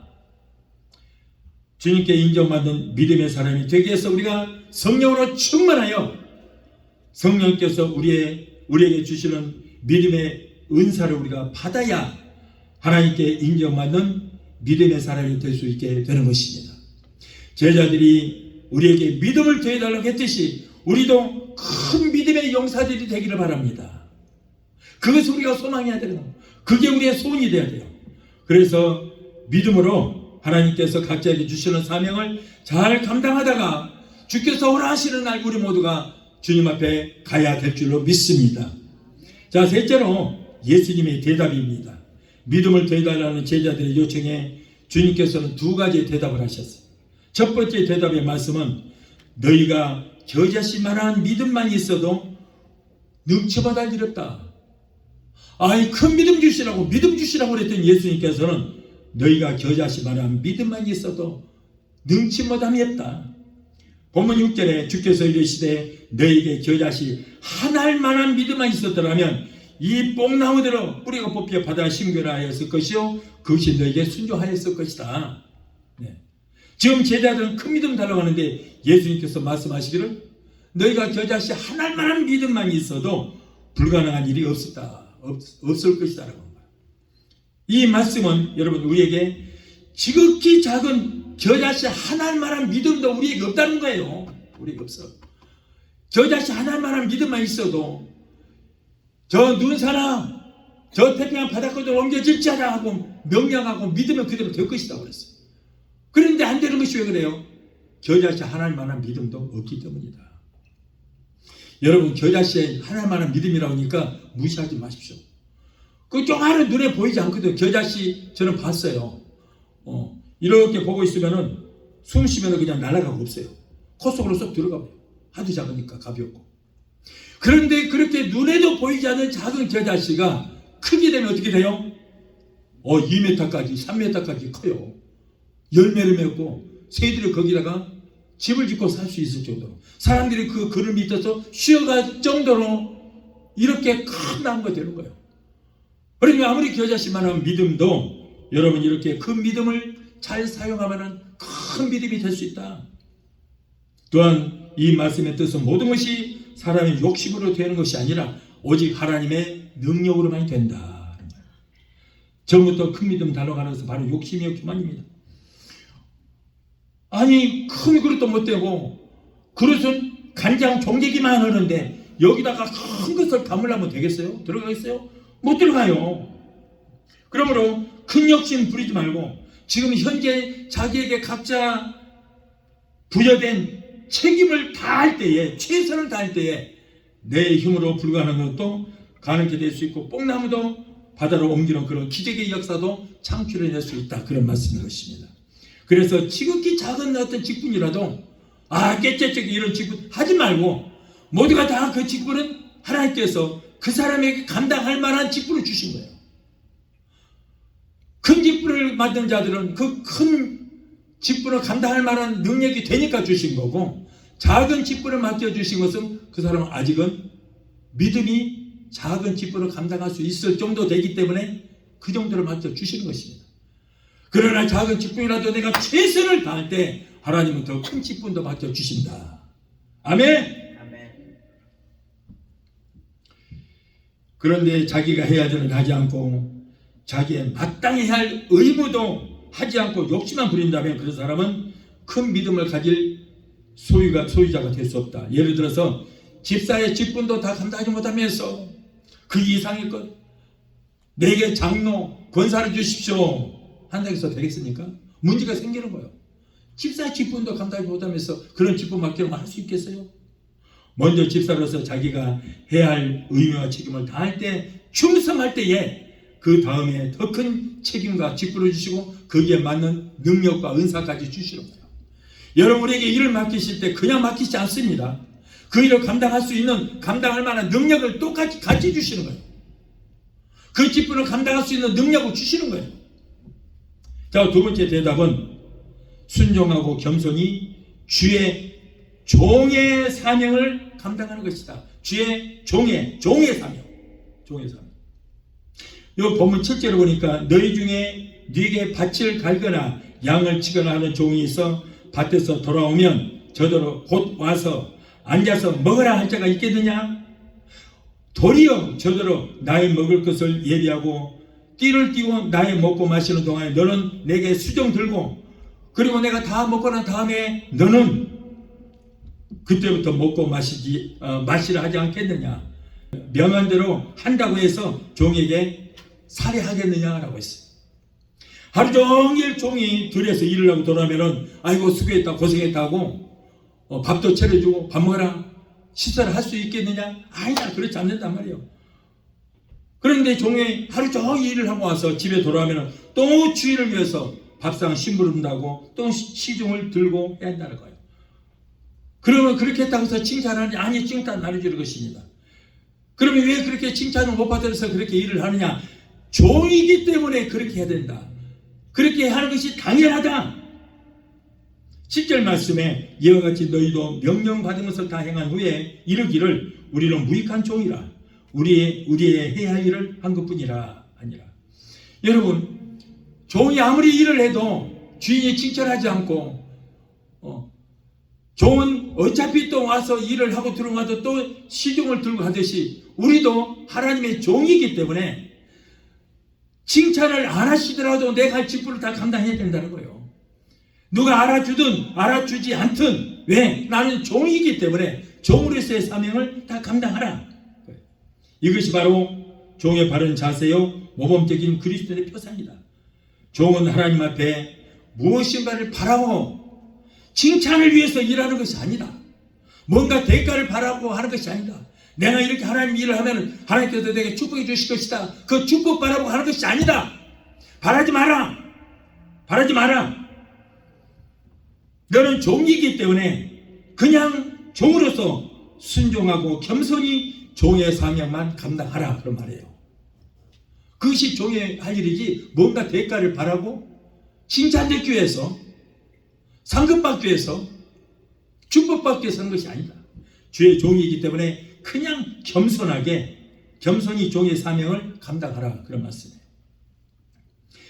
주님께 인정받는 믿음의 사람이 되기 위해서 우리가 성령으로 충만하여 성령께서 우리에게 주시는 믿음의 은사를 우리가 받아야 하나님께 인정받는 믿음의 사람이 될 수 있게 되는 것입니다. 제자들이 우리에게 믿음을 더해달라고 했듯이 우리도 큰 믿음의 용사들이 되기를 바랍니다. 그것을 우리가 소망해야 되는 겁니다. 그게 우리의 소원이 되어야 돼요. 그래서 믿음으로 하나님께서 각자에게 주시는 사명을 잘 감당하다가 주께서 오라 하시는 날 우리 모두가 주님 앞에 가야 될 줄로 믿습니다. 자, 셋째로 예수님의 대답입니다. 믿음을 더해달라는 제자들의 요청에 주님께서는 두 가지의 대답을 하셨어요. 첫 번째 대답의 말씀은 너희가 겨자씨만한 믿음만 있어도 능치받을 일 없다. 아이 큰 믿음 주시라고 그랬더니 예수님께서는 너희가 겨자씨만한 믿음만 있어도 능치 못함이 없다. 본문 6절에 주께서 이르시되 너희에게 겨자씨 한 알만한 믿음만 있었더라면 이 뽕나무대로 뿌리가 뽑혀 바다에 심겨라하였을 것이요 그것이 너희에게 순종하였을 것이다. 네. 지금 제자들은 큰 믿음 달라고 하는데 예수님께서 말씀하시기를 너희가 겨자씨 한 알만한 믿음만 있어도 불가능한 일이 없을 것이다 라고 합니다. 이 말씀은 여러분 우리에게 지극히 작은 겨자씨 한 알만한 믿음도 우리에게 없다는 거예요. 우리에게 없어. 겨자씨 한 알만한 믿음만 있어도 저 눈사람 저 태평양 바닷가로 옮겨질지어다 하고 명령하고 믿으면 그대로 될 것이다 그랬어요. 그런데 안 되는 것이 왜 그래요? 겨자씨 한 알만한 믿음도 없기 때문이다. 여러분 겨자씨에 한 알만한 믿음이라고 하니까 무시하지 마십시오. 그 조그마한 눈에 보이지 않거든요. 겨자씨 저는 봤어요. 이렇게 보고 있으면은 숨 쉬면은 그냥 날아가고 없어요. 코 속으로 쏙 들어가요. 하도 작으니까 가볍고. 그런데 그렇게 눈에도 보이지 않는 작은 겨자씨가 크게 되면 어떻게 돼요? 2m까지 3m까지 커요. 열매를 맺고 새들이 거기다가 집을 짓고 살 수 있을 정도로 사람들이 그 그늘 밑에서 쉬어갈 정도로 이렇게 큰 나무가 되는 거예요. 그러니까 아무리 겨자씨만한 믿음도 여러분 이렇게 큰 믿음을 잘 사용하면 큰 믿음이 될 수 있다. 또한 이 말씀의 뜻은 모든 것이 사람의 욕심으로 되는 것이 아니라 오직 하나님의 능력으로만 된다. 처음부터 큰 믿음 달라고 하는 것은 바로 욕심이었기만입니다. 아니 큰 그릇도 못 되고 그릇은 간장 종개기만 하는데 여기다가 큰 것을 담으려면 되겠어요? 들어가겠어요? 못 들어가요. 그러므로 큰 욕심 부리지 말고 지금 현재 자기에게 각자 부여된 책임을 다할 때에 최선을 다할 때에 내 힘으로 불가능한 것도 가능하게 될 수 있고 뽕나무도 바다로 옮기는 그런 기적의 역사도 창출해낼 수 있다. 그런 말씀인 것입니다. 그래서 지극히 작은 어떤 직분이라도 깨째쩍 이런 직분 하지 말고 모두가 다 그 직분은 하나님께서 그 사람에게 감당할 만한 직분을 주신 거예요. 큰 직분을 맡은 자들은 그 큰 직분을 감당할 만한 능력이 되니까 주신 거고 작은 직분을 맡겨주신 것은 그 사람은 아직은 믿음이 작은 직분을 감당할 수 있을 정도 되기 때문에 그 정도를 맡겨주시는 것입니다. 그러나 작은 직분이라도 내가 최선을 다할 때 하나님은 더 큰 직분도 맡겨주신다. 아멘. 그런데 자기가 해야 되는 거 하지 않고 자기의 마땅히 할 의무도 하지 않고 욕심만 부린다면 그 사람은 큰 믿음을 가질 소유자가 될 수 없다. 예를 들어서 집사의 직분도 다 감당하지 못하면서 그 이상의 것 내게 장로, 권사를 주십시오 한다고 해서 되겠습니까? 문제가 생기는 거예요. 집사 직분도 감당하지 못하면서 그런 직분 맡기면 할 수 있겠어요? 먼저 집사로서 자기가 해야 할 의무와 책임을 다할 때, 충성할 때에 그 다음에 더 큰 책임과 직분을 주시고 거기에 맞는 능력과 은사까지 주시는 거예요. 여러분에게 일을 맡기실 때 그냥 맡기지 않습니다. 그 일을 감당할 수 있는, 감당할 만한 능력을 똑같이 같이 주시는 거예요. 그 직분을 감당할 수 있는 능력을 주시는 거예요. 자, 두 번째 대답은 순종하고 겸손히 주의 종의 사명을 감당하는 것이다. 주의 종의 사명. 종의 사명. 이 본문 7절을 보니까 너희 중에 네게 밭을 갈거나 양을 치거나 하는 종이 있어 밭에서 돌아오면 저더러 곧 와서 앉아서 먹으라 할 자가 있겠느냐? 도리어 저더러 나의 먹을 것을 예비하고 띠를 띠고 나의 먹고 마시는 동안에 너는 내게 수종 들고, 그리고 내가 다 먹고 난 다음에 너는 그때부터 먹고 마시라 하지 않겠느냐? 명한 대로 한다고 해서 종에게 살해하겠느냐라고 했어요. 하루 종일 종이 들에서 일을 하고 돌아오면은 아이고 수고했다 고생했다 하고 밥도 차려주고 밥 먹어라 식사를 할 수 있겠느냐? 아니다, 그렇지 않는단 말이에요. 그런데 종이 하루 종일 일을 하고 와서 집에 돌아오면은 또 주인을 위해서 밥상 심부름하고 또 시중을 들고 해야 한다는 거예요. 그러면 그렇게 했다고 해서 칭찬하느냐? 아니, 칭찬 나눠주는 것입니다. 그러면 왜 그렇게 칭찬을 못 받아서 그렇게 일을 하느냐? 종이기 때문에 그렇게 해야 된다. 그렇게 하는 것이 당연하다. 10절 말씀에 이와 같이 너희도 명령받은 것을 다 행한 후에 이르기를 우리는 무익한 종이라 우리의 해야 할 일을 한 것뿐이라 아니라. 여러분, 종이 아무리 일을 해도 주인이 칭찬하지 않고 종은 어차피 또 와서 일을 하고 들어가도 또 시중을 들고 하듯이 우리도 하나님의 종이기 때문에 칭찬을 안 하시더라도 내가 할 직분을 다 감당해야 된다는 거예요. 누가 알아주든 알아주지 않든, 왜? 나는 종이기 때문에 종으로서의 사명을 다 감당하라. 이것이 바로 종의 바른 자세요, 모범적인 그리스도의 표상이다. 종은 하나님 앞에 무엇인가를 바라고 칭찬을 위해서 일하는 것이 아니다. 뭔가 대가를 바라고 하는 것이 아니다. 내가 이렇게 하나님 일을 하면 하나님께서 내게 축복해 주실 것이다. 그 축복 바라고 하는 것이 아니다. 바라지 마라. 바라지 마라. 너는 종이기 때문에 그냥 종으로서 순종하고 겸손히 종의 사명만 감당하라, 그런 말이에요. 그것이 종의 할 일이지 뭔가 대가를 바라고 칭찬받기 위해서, 상급받기 위해서, 축복받기 위해서 하는 것이 아니다. 주의 종이기 때문에 그냥 겸손히 종의 사명을 감당하라, 그런 말씀이에요.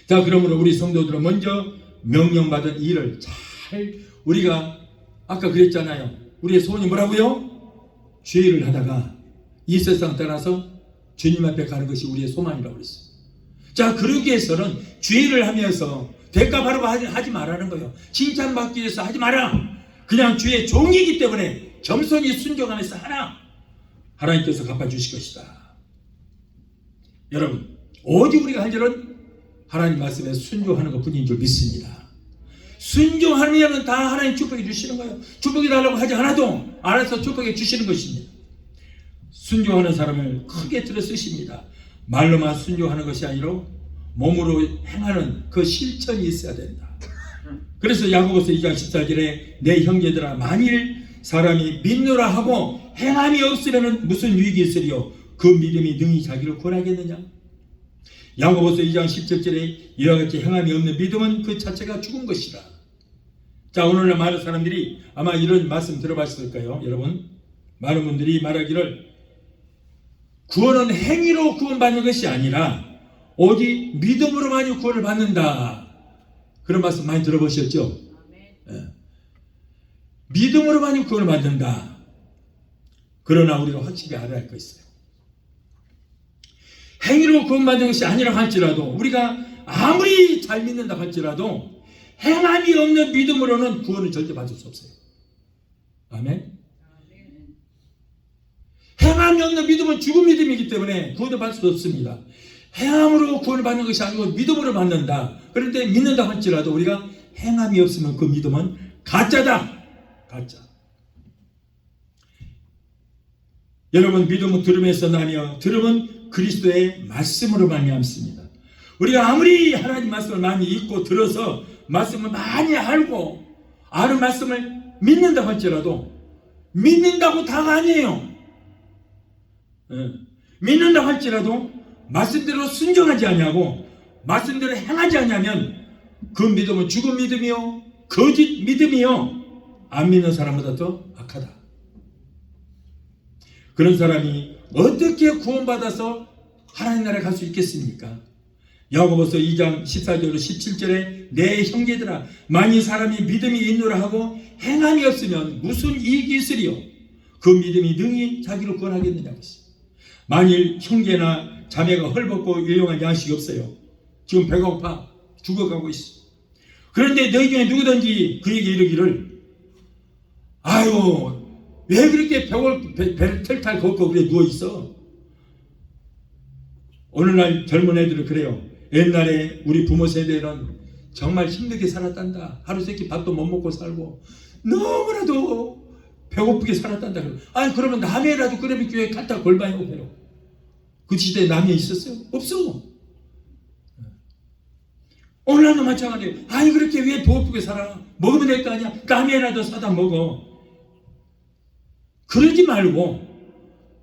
자, 그러므로 우리 성도들은 먼저 명령받은 일을 잘, 우리가 아까 그랬잖아요. 우리의 소원이 뭐라고요? 주의 일을 하다가 이 세상 떠나서 주님 앞에 가는 것이 우리의 소망이라고 그랬어요. 자, 그러기 위해서는 주의 일을 하면서 대가 바라고 하지 말라는 거예요. 칭찬받기 위해서 하지 마라. 그냥 주의 종이기 때문에 겸손히 순종하면서 하라. 하나님께서 갚아주실 것이다. 여러분, 오직 우리가 할 일은 하나님 말씀에 순종하는 것 뿐인 줄 믿습니다. 순종하면 다 하나님 축복해 주시는 거예요. 축복해 달라고 하지 않아도 알아서 축복해 주시는 것입니다. 순종하는 사람을 크게 들어 쓰십니다. 말로만 순종하는 것이 아니라 몸으로 행하는 그 실천이 있어야 된다. 그래서 야고보서 2장 14절에 내 형제들아, 만일 사람이 믿노라 하고 행함이 없으면 무슨 유익이 있으리요? 그 믿음이 능히 자기를 구원하겠느냐? 야고보서 2장 17절에 이와 같이 행함이 없는 믿음은 그 자체가 죽은 것이다. 자, 오늘날 많은 사람들이 아마 이런 말씀 들어봤을 거예요. 여러분, 많은 분들이 말하기를 구원은 행위로 구원받는 것이 아니라 오직 믿음으로만이 구원을 받는다. 그런 말씀 많이 들어보셨죠? 네. 믿음으로만이 구원을 받는다. 그러나 우리가 확실히 알아야 할 것이 있어요. 행위로 구원받는 것이 아니라 할지라도, 우리가 아무리 잘 믿는다 할지라도 행함이 없는 믿음으로는 구원을 절대 받을 수 없어요. 아멘. 행함이 없는 믿음은 죽은 믿음이기 때문에 구원을 받을 수 없습니다. 행함으로 구원을 받는 것이 아니고 믿음으로 받는다. 그런데 믿는다 할지라도 우리가 행함이 없으면 그 믿음은 가짜다. 가짜. 여러분, 믿음은 들음에서 나며 들음은 그리스도의 말씀으로 말미암습니다. 우리가 아무리 하나님 말씀을 많이 읽고 들어서 말씀을 많이 알고 아는 말씀을 믿는다 할지라도 믿는다고 다가 아니에요. 믿는다 할지라도 말씀대로 순종하지 아니하고 말씀대로 행하지 아니하면 그 믿음은 죽은 믿음이요 거짓 믿음이요 안 믿는 사람보다 더 악하다. 그런 사람이 어떻게 구원받아서 하나님 나라에 갈 수 있겠습니까? 야고보서 2장 14절로 17절에 내 형제들아 만일 사람이 믿음이 있노라 하고 행함이 없으면 무슨 이익이 있으리요? 그 믿음이 능히 자기를 구원하겠느냐고 했어요. 만일 형제나 자매가 헐벗고 일용할 양식이 없어요. 지금 배가 고파 죽어가고 있어. 그런데 너희 중에 누구든지 그에게 이르기를 아유 왜 그렇게 배를 털탈 걷고 그래 누워있어? 오늘날 젊은 애들은 그래요. 옛날에 우리 부모 세대는 정말 힘들게 살았단다. 하루 세끼 밥도 못 먹고 살고 너무나도 배고프게 살았단다. 아니 그러면 남해라도 끓여면 교회 갔다 골반이 오세요. 그 시대에 남해 있었어요? 없어. 오늘날도 마찬가지예요. 아니 그렇게 왜 배고프게 살아? 먹으면 될 거 아니야? 남해라도 사다 먹어. 그러지 말고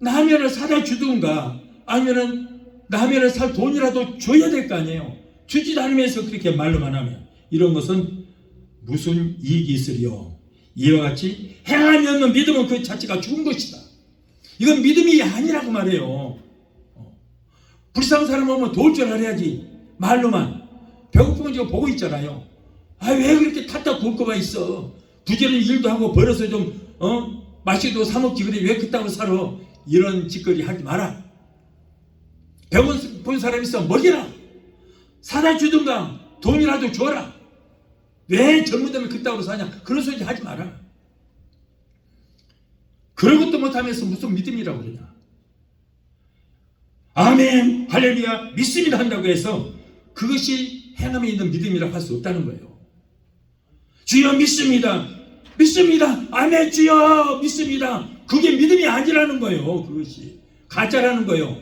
라면을 사다 주든가 아니면은 라면을 살 돈이라도 줘야 될 거 아니에요. 주지도 않으면서 그렇게 말로만 하면 이런 것은 무슨 이익이 있으리요? 이와 같이 행함이 없는 믿음은 그 자체가 죽은 것이다. 이건 믿음이 아니라고 말해요. 불쌍한 사람 오면 도울 줄 알아야지. 말로만 배고프면 지금 보고 있잖아요. 아 왜 그렇게 탔다 굴고만 있어? 부지런히 일도 하고 벌어서 좀 맛있도 사먹지 그래 왜 그따구로 살아? 이런 짓거리 하지 마라. 배고픈 사람 있어 먹이라. 사다 주든가 돈이라도 줘라. 왜 젊은이들 그따구로 사냐? 그런 소리 하지 마라. 그런 것도 못하면서 무슨 믿음이라고 그러냐? 아멘 할렐루야 믿습니다 한다고 해서 그것이 행함에 있는 믿음이라고 할 수 없다는 거예요. 주여 믿습니다. 믿습니다. 아멘 주여 믿습니다. 그게 믿음이 아니라는 거예요. 그것이 가짜라는 거예요.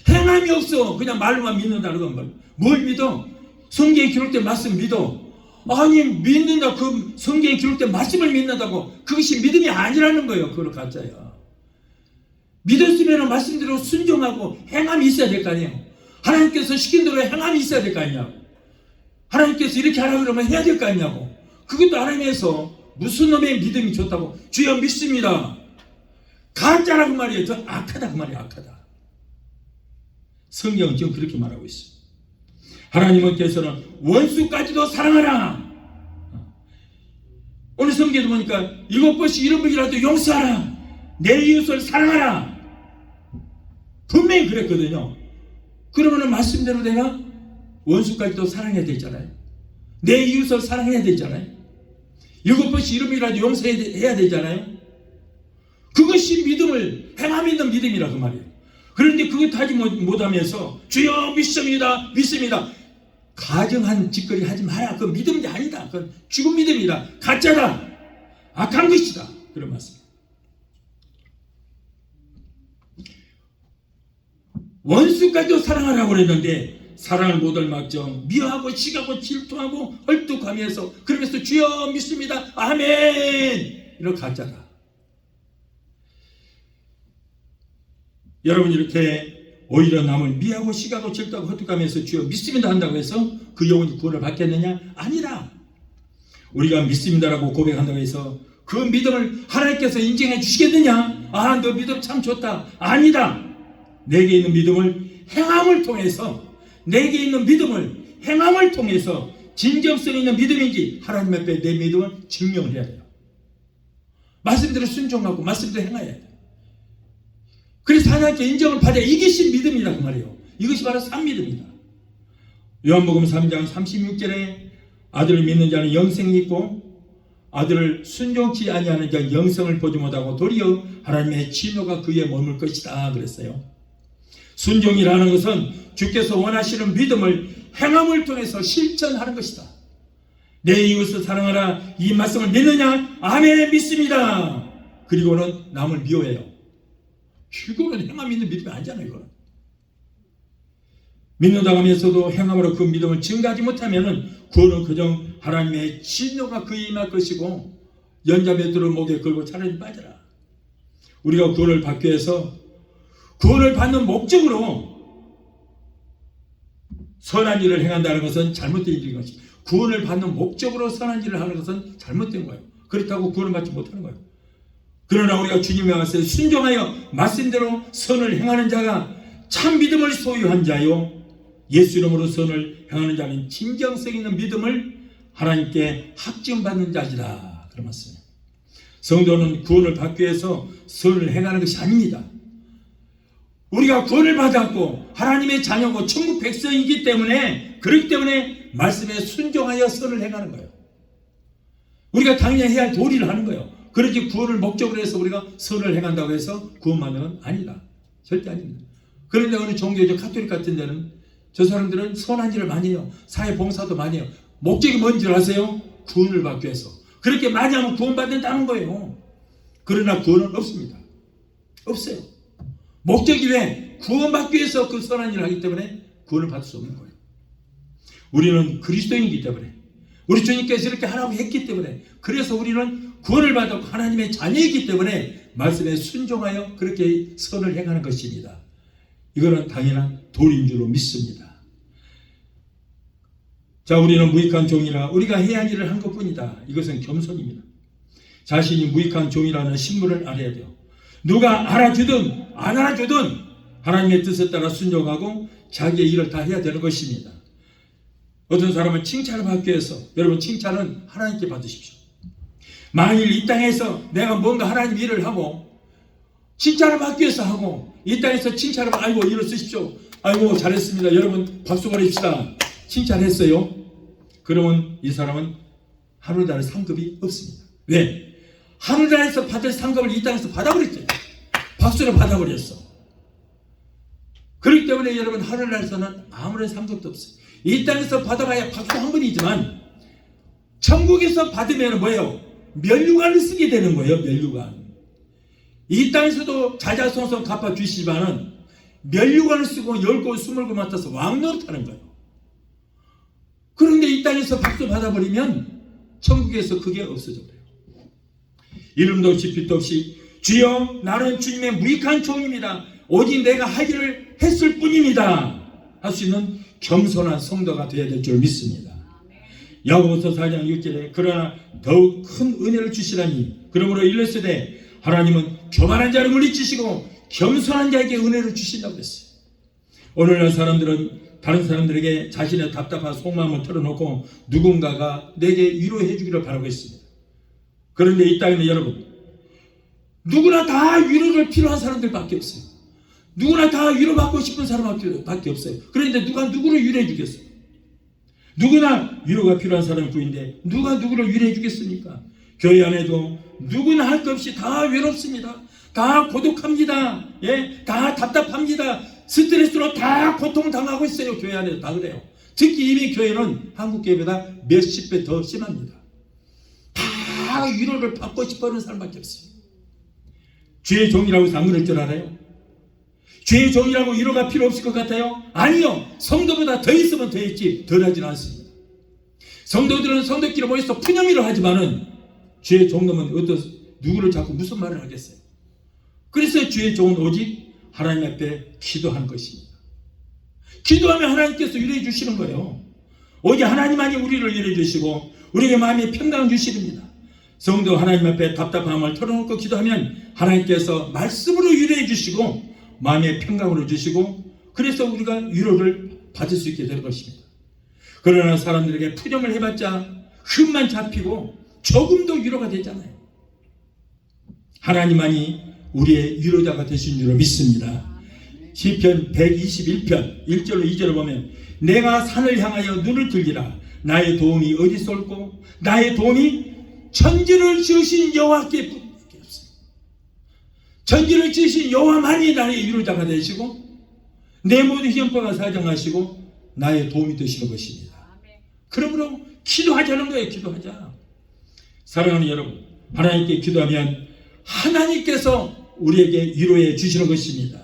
행함이 없어. 그냥 말로만 믿는다는 건 뭘 믿어? 성경에 기록된 말씀 믿어. 아니 믿는다. 그 성경에 기록된 말씀을 믿는다고 그것이 믿음이 아니라는 거예요. 그거 가짜야. 믿었으면 말씀대로 순종하고 행함이 있어야 될 거 아니에요. 하나님께서 시킨 대로 행함이 있어야 될 거 아니냐고. 하나님께서 이렇게 하라고 그러면 해야 될 거 아니냐고. 그것도 하나님에서 무슨 놈의 믿음이 좋다고 주여 믿습니다. 가짜라고 말이에요. 더 악하다 그 말이에요. 악하다. 성경은 지금 그렇게 말하고 있어요. 하나님께서는 원수까지도 사랑하라. 오늘 성경에 보니까 7번씩 이런 분이라도 용서하라. 내 이웃을 사랑하라. 분명히 그랬거든요. 그러면 말씀대로 내가 원수까지도 사랑해야 되잖아요. 내 이웃을 사랑해야 되잖아요. 7번씩 이름이라도 용서해야 되잖아요. 그것이 믿음을 행함 있는 믿음이라 그 말이에요. 그런데 그것 하지 못하면서 주여 믿습니다 믿습니다 가정한 짓거리 하지 마라. 그건 믿음이 아니다. 그건 죽은 믿음이다. 가짜다. 악한 것이다. 그런 말씀. 원수까지도 사랑하라고 그랬는데 사랑을 못할 막정 미워하고 시기하고 질투하고 헐떡하면서 그러면서 주여 믿습니다 아멘 이런 가짜다. 여러분 이렇게 오히려 남을 미워하고 시기하고 질투하고 헐떡하면서 주여 믿습니다 한다고 해서 그 영혼이 구원을 받겠느냐? 아니라. 우리가 믿습니다라고 고백한다고 해서 그 믿음을 하나님께서 인정해 주시겠느냐? 아, 너 믿음 참 좋다. 아니다. 내게 있는 믿음을 행함을 통해서 내게 있는 믿음을 행함을 통해서 진정성 있는 믿음인지 하나님 앞에 내 믿음을 증명을 해야 돼요. 말씀대로 순종하고 말씀대로 행해야 돼요. 그래서 하나님께 인정을 받아야 이것이 믿음이다 그 말이에요. 이것이 바로 산 믿음이다. 요한복음 3장 36절에 아들을 믿는 자는 영생이 있고 아들을 순종치 아니하는 자는 영생을 보지 못하고 도리어 하나님의 진노가 그에 머물 것이다 그랬어요. 순종이라는 것은 주께서 원하시는 믿음을 행함을 통해서 실천하는 것이다. 내 이웃을 사랑하라, 이 말씀을 믿느냐? 아멘, 믿습니다. 그리고는 남을 미워해요. 결국은 행함 있는 믿음이 아니잖아요. 이거는. 믿는다고 하면서도 행함으로 그 믿음을 증가하지 못하면 구원은 그저 하나님의 진노가 그에 임할 것이고 연자매들을 목에 걸고 차라리 빠져라. 우리가 구원을 받기 위해서 구원을 받는 목적으로 선한 일을 행한다는 것은 잘못된 일인 것입니다. 구원을 받는 목적으로 선한 일을 하는 것은 잘못된 거예요. 그렇다고 구원을 받지 못하는 거예요. 그러나 우리가 주님의 말씀에 순종하여 말씀대로 선을 행하는 자가 참 믿음을 소유한 자요, 예수 이름으로 선을 행하는 자는 진정성 있는 믿음을 하나님께 확증받는 자지라. 그런 말씀이에요. 성도는 구원을 받기 위해서 선을 행하는 것이 아닙니다. 우리가 구원을 받았고 하나님의 자녀고 천국 백성이기 때문에, 그렇기 때문에 말씀에 순종하여 선을 행하는 거예요. 우리가 당연히 해야 할 도리를 하는 거예요. 그렇지 구원을 목적으로 해서 우리가 선을 행한다고 해서 구원받는 건 아니다. 절대 아닙니다. 그런데 어느 종교적 카톨릭 같은 데는 저 사람들은 선한 일을 많이 해요. 사회 봉사도 많이 해요. 목적이 뭔지 아세요? 구원을 받기 위해서. 그렇게 많이 하면 구원받는다는 거예요. 그러나 구원은 없습니다. 없어요. 목적이 왜? 구원받기 위해서 그 선한 일을 하기 때문에 구원을 받을 수 없는 거예요. 우리는 그리스도인이기 때문에, 우리 주님께서 이렇게 하라고 했기 때문에, 그래서 우리는 구원을 받았고 하나님의 자녀이기 때문에 말씀에 순종하여 그렇게 선을 행하는 것입니다. 이거는 당연한 도리인 줄로 믿습니다. 자, 우리는 무익한 종이라 우리가 해야 할 일을 한 것뿐이다. 이것은 겸손입니다. 자신이 무익한 종이라는 신분을 알아야 돼요. 누가 알아주든 안 알아주든 하나님의 뜻에 따라 순종하고 자기의 일을 다 해야 되는 것입니다. 어떤 사람은 칭찬을 받기 위해서, 여러분 칭찬은 하나님께 받으십시오. 만일 이 땅에서 내가 뭔가 하나님 일을 하고 칭찬을 받기 위해서 하고 이 땅에서 칭찬을 받고 아이고 일을 쓰십시오. 아이고 잘했습니다. 여러분 박수 보내십시다. 칭찬했어요. 그러면 이 사람은 하늘나라의 상급이 없습니다. 왜? 하늘나라에서 받을 상급을 이 땅에서 받아버렸죠. 박수를 받아버렸어. 그렇기 때문에 여러분 하늘나라에서는 아무런 상급도 없어요. 이 땅에서 받아봐야 박수 한 번이지만 천국에서 받으면 뭐예요? 면류관을 쓰게 되는 거예요. 면류관. 이 땅에서도 자자손손 갚아주시지만은 면류관을 쓰고 10고 20고 맡아서 왕노릇하는 거예요. 그런데 이 땅에서 박수 받아버리면 천국에서 그게 없어져 버려요. 이름도 없이 빛도 없이 주여 나는 주님의 무익한 종입니다. 오직 내가 하기를 했을 뿐입니다. 할 수 있는 겸손한 성도가 되어야 될 줄 믿습니다. 야고보서 4장 6절에 그러나 더욱 큰 은혜를 주시라니 그러므로 일렀으되 하나님은 교만한 자를 물리치시고 겸손한 자에게 은혜를 주신다고 했어요. 오늘날 사람들은 다른 사람들에게 자신의 답답한 속마음을 털어놓고 누군가가 내게 위로해 주기를 바라고 있습니다. 그런데 이 땅에는 여러분 누구나 다 위로를 필요한 사람들밖에 없어요. 누구나 다 위로받고 싶은 사람밖에 없어요. 그런데 누가 누구를 위로해 주겠어요? 누구나 위로가 필요한 사람일 뿐인데 누가 누구를 위로해 주겠습니까? 교회 안에도 누구나 할 것 없이 다 외롭습니다. 다 고독합니다. 예, 다 답답합니다. 스트레스로 다 고통당하고 있어요. 교회 안에도 다 그래요. 특히 이미 교회는 한국 교회보다 몇십 배 더 심합니다. 다 위로를 받고 싶어하는 사람밖에 없어요. 죄의 종이라고 해서 안 그럴 줄 알아요? 죄의 종이라고 위로가 필요 없을 것 같아요? 아니요. 성도보다 더 있으면 더 있지 덜 하지는 않습니다. 성도들은 성도끼리 모여서 푸념위로 하지만은 죄의 종놈은 누구를 자꾸 무슨 말을 하겠어요? 그래서 죄의 종은 오직 하나님 앞에 기도하는 것입니다. 기도하면 하나님께서 위로해 주시는 거예요. 오직 하나님만이 우리를 위로해 주시고 우리에게 마음의 평강을 주시립니다. 성도 하나님 앞에 답답함을 털어놓고 기도하면 하나님께서 말씀으로 위로해 주시고 마음의 평강을 주시고 그래서 우리가 위로를 받을 수 있게 될 것입니다. 그러나 사람들에게 푸념을 해봤자 흠만 잡히고 조금도 위로가 되잖아요. 하나님만이 우리의 위로자가 되신 줄로 믿습니다. 시편 121편 1절로 2절을 보면 내가 산을 향하여 눈을 들리라 나의 도움이 어디서 올고 나의 도움이 천지를 지으신 여호와께 없습니다. 천지를 지으신 여호와만이 나의 위로자가 되시고 내 모든 형편을 사정하시고 나의 도움이 되시는 것입니다. 그러므로 기도하자는 거예요. 기도하자. 사랑하는 여러분, 하나님께 기도하면 하나님께서 우리에게 위로해 주시는 것입니다.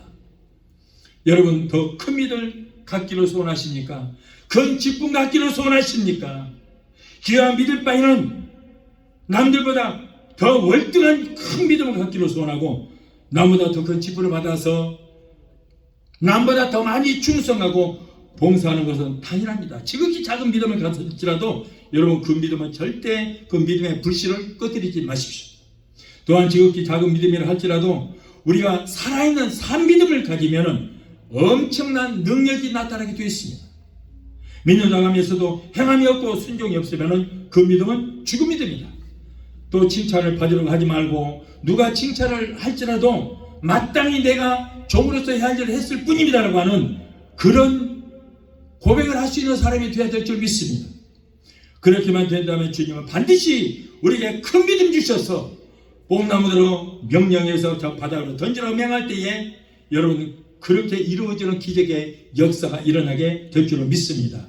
여러분, 더 큰 믿음을 갖기를 소원하십니까? 큰 기쁨 갖기를 소원하십니까? 귀한 믿을 바에는 남들보다 더 월등한 큰 믿음을 갖기를 소원하고, 남보다 더 큰 기쁨을 받아서 남보다 더 많이 충성하고 봉사하는 것은 당연합니다. 지극히 작은 믿음을 가질지라도 여러분, 그 믿음은 절대 그 믿음의 불씨를 꺼뜨리지 마십시오. 또한 지극히 작은 믿음이라 할지라도 우리가 살아있는 산 믿음을 가지면 엄청난 능력이 나타나게 되어 있습니다. 믿는 나가면서도 행함이 없고 순종이 없으면 그 믿음은 죽은 믿음이다. 또 칭찬을 받으려고 하지 말고, 누가 칭찬을 할지라도 마땅히 내가 종으로서 해야 할 일을 했을 뿐입니다라고 하는 그런 고백을 할 수 있는 사람이 되어야 될 줄 믿습니다. 그렇게만 된다면 주님은 반드시 우리에게 큰 믿음 주셔서 뽕나무대로 명령해서 저 바닥으로 던지라고 명할 때에 여러분, 그렇게 이루어지는 기적의 역사가 일어나게 될 줄로 믿습니다.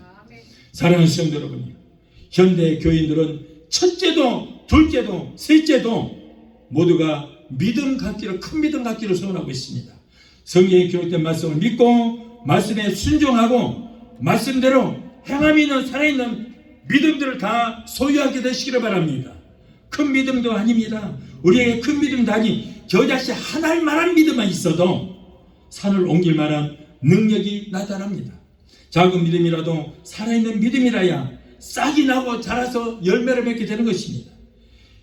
사랑하는 성도 여러분, 현대 교인들은 첫째도 둘째도 셋째도 모두가 믿음 갖기를, 큰 믿음 갖기를 소원하고 있습니다. 성경에 기록된 말씀을 믿고 말씀에 순종하고 말씀대로 행함이 있는 살아있는 믿음들을 다 소유하게 되시기를 바랍니다. 큰 믿음도 아닙니다. 우리에게 큰 믿음도 아니, 겨자씨 하나만한 믿음만 있어도 산을 옮길 만한 능력이 나타납니다. 작은 믿음이라도 살아있는 믿음이라야 싹이 나고 자라서 열매를 맺게 되는 것입니다.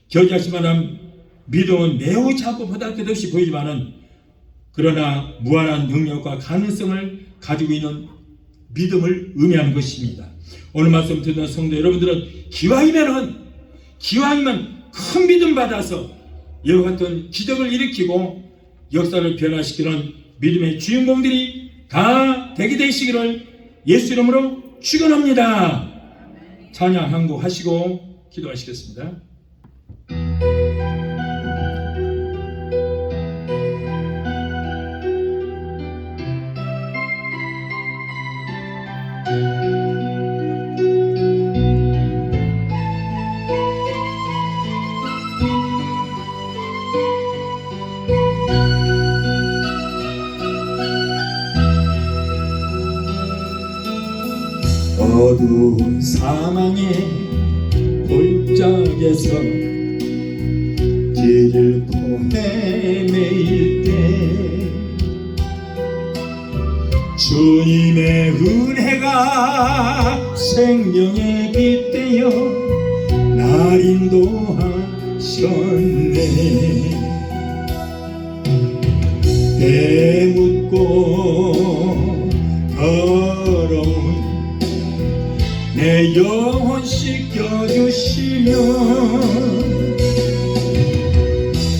겨자씨만한 믿음은 매우 작고 보잘것없이 보이지만은, 그러나 무한한 능력과 가능성을 가지고 있는 믿음을 의미하는 것입니다. 오늘 말씀 듣는 성도 여러분들은 기왕이면 큰 믿음 받아서 이와 같은 기적을 일으키고 역사를 변화시키는 믿음의 주인공들이 다 되게 되시기를 예수 이름으로 축원합니다. 찬양 한 곡 하시고 기도하시겠습니다. 어두운 사망의 골짜기에서 길 잃고 헤매일 때 주님의 은혜가 생명의 빛 되어 날 인도하셨네. 배묻고 더러운 내 영혼 씻겨주시며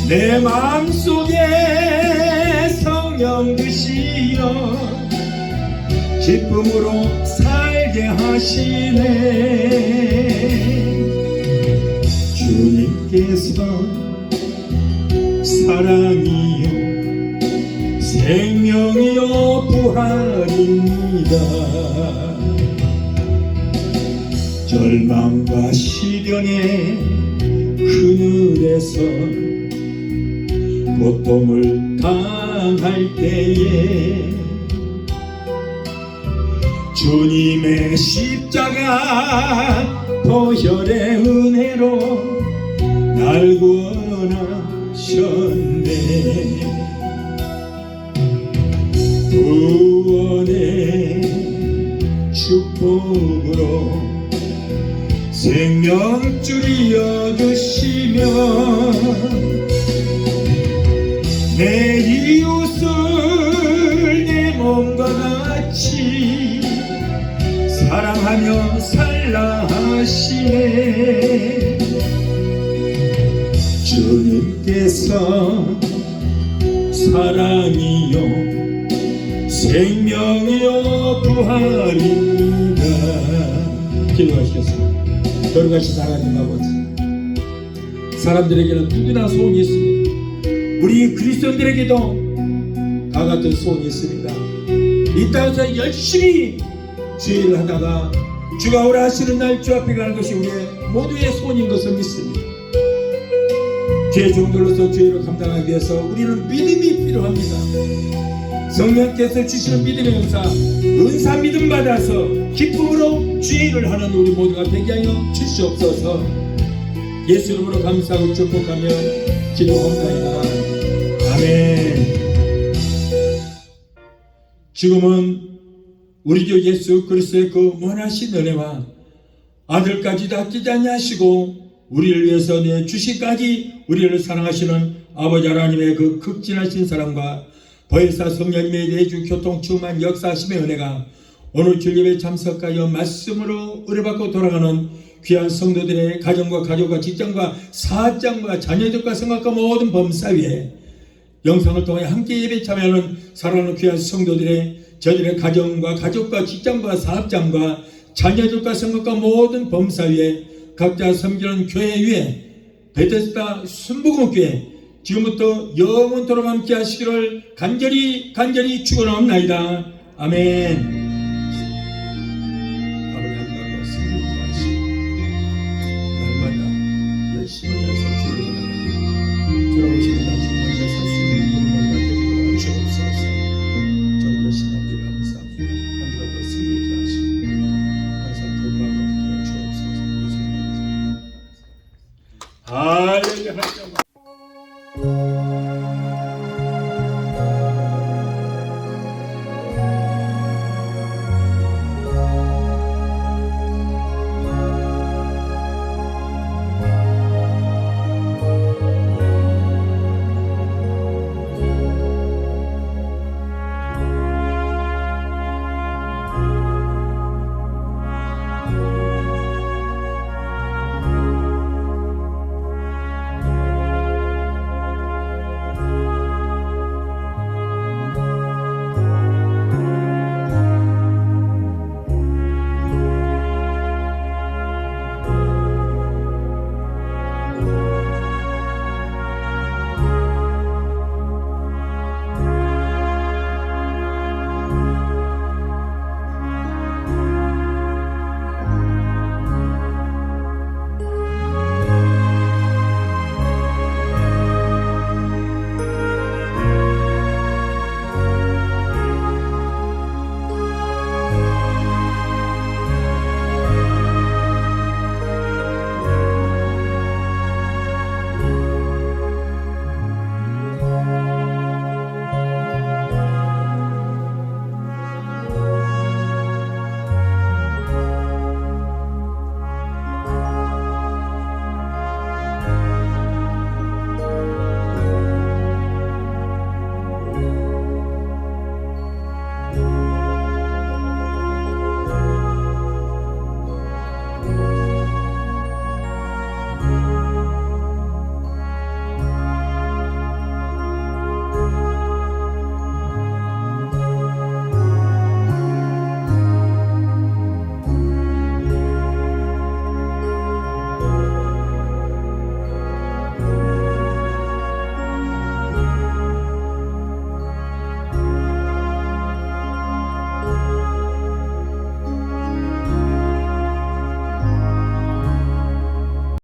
내 마음속에 성령 주시어 기쁨으로 살게 하시네. 주님께서 사랑이요 생명이요 부활입니다. 절망과 시련의 그늘에서 고통을 당할 때에 주님의 십자가 보혈의 은혜로 날 구원하셨네. 구원의 축복으로 생명줄 이어주시며 내 이웃을 내 몸과 같이 사랑하며 살라 하시네. 주님께서 사랑이요 생명이요 부활입니다. 기도하시겠습니다. 거룩하신 하나님 아버지, 사람들에게는 누구나 소원이 있습니다. 우리 그리스도인들에게도 다 같은 소원이 있습니다. 이 땅에서 열심히 주의를 하다가 주가 오라 하시는 날 주 앞에 가는 것이 우리의 모두의 소원인 것을 믿습니다. 주의 종들로서 주의를 감당하기 위해서 우리는 믿음이 필요합니다. 성령께서 주시는 믿음의 은사 믿음 받아서 기쁨으로 주의를 하는 우리 모두가 되게 하여 주시옵소서. 예수 이름으로 감사하고 축복하며 기도합니다. 아멘. 지금은 우리 주 예수 그리스도의 그 무한하신 은혜와 아들까지도 아끼지 아니하시고 우리를 위해서 내주시까지 우리를 사랑하시는 아버지 하나님의 그 극진하신 사랑과 보혜사 성령님의 내주 교통 충만 역사하심의 은혜가 오늘 주일예배에 참석하여 말씀으로 의뢰받고 돌아가는 귀한 성도들의 가정과 가족과 직장과 사장과 자녀들과 생각과 모든 범사 위에 영상을 통해 함께 예배 참여하는 사랑하는 귀한 성도들의 저들의 가정과 가족과 직장과 사업장과 자녀들과 생각과 모든 범사 위에 각자 섬기는 교회 위에 베데스다 순복음교회 지금부터 영원토록 함께 하시기를 간절히 축원하옵나이다. 아멘.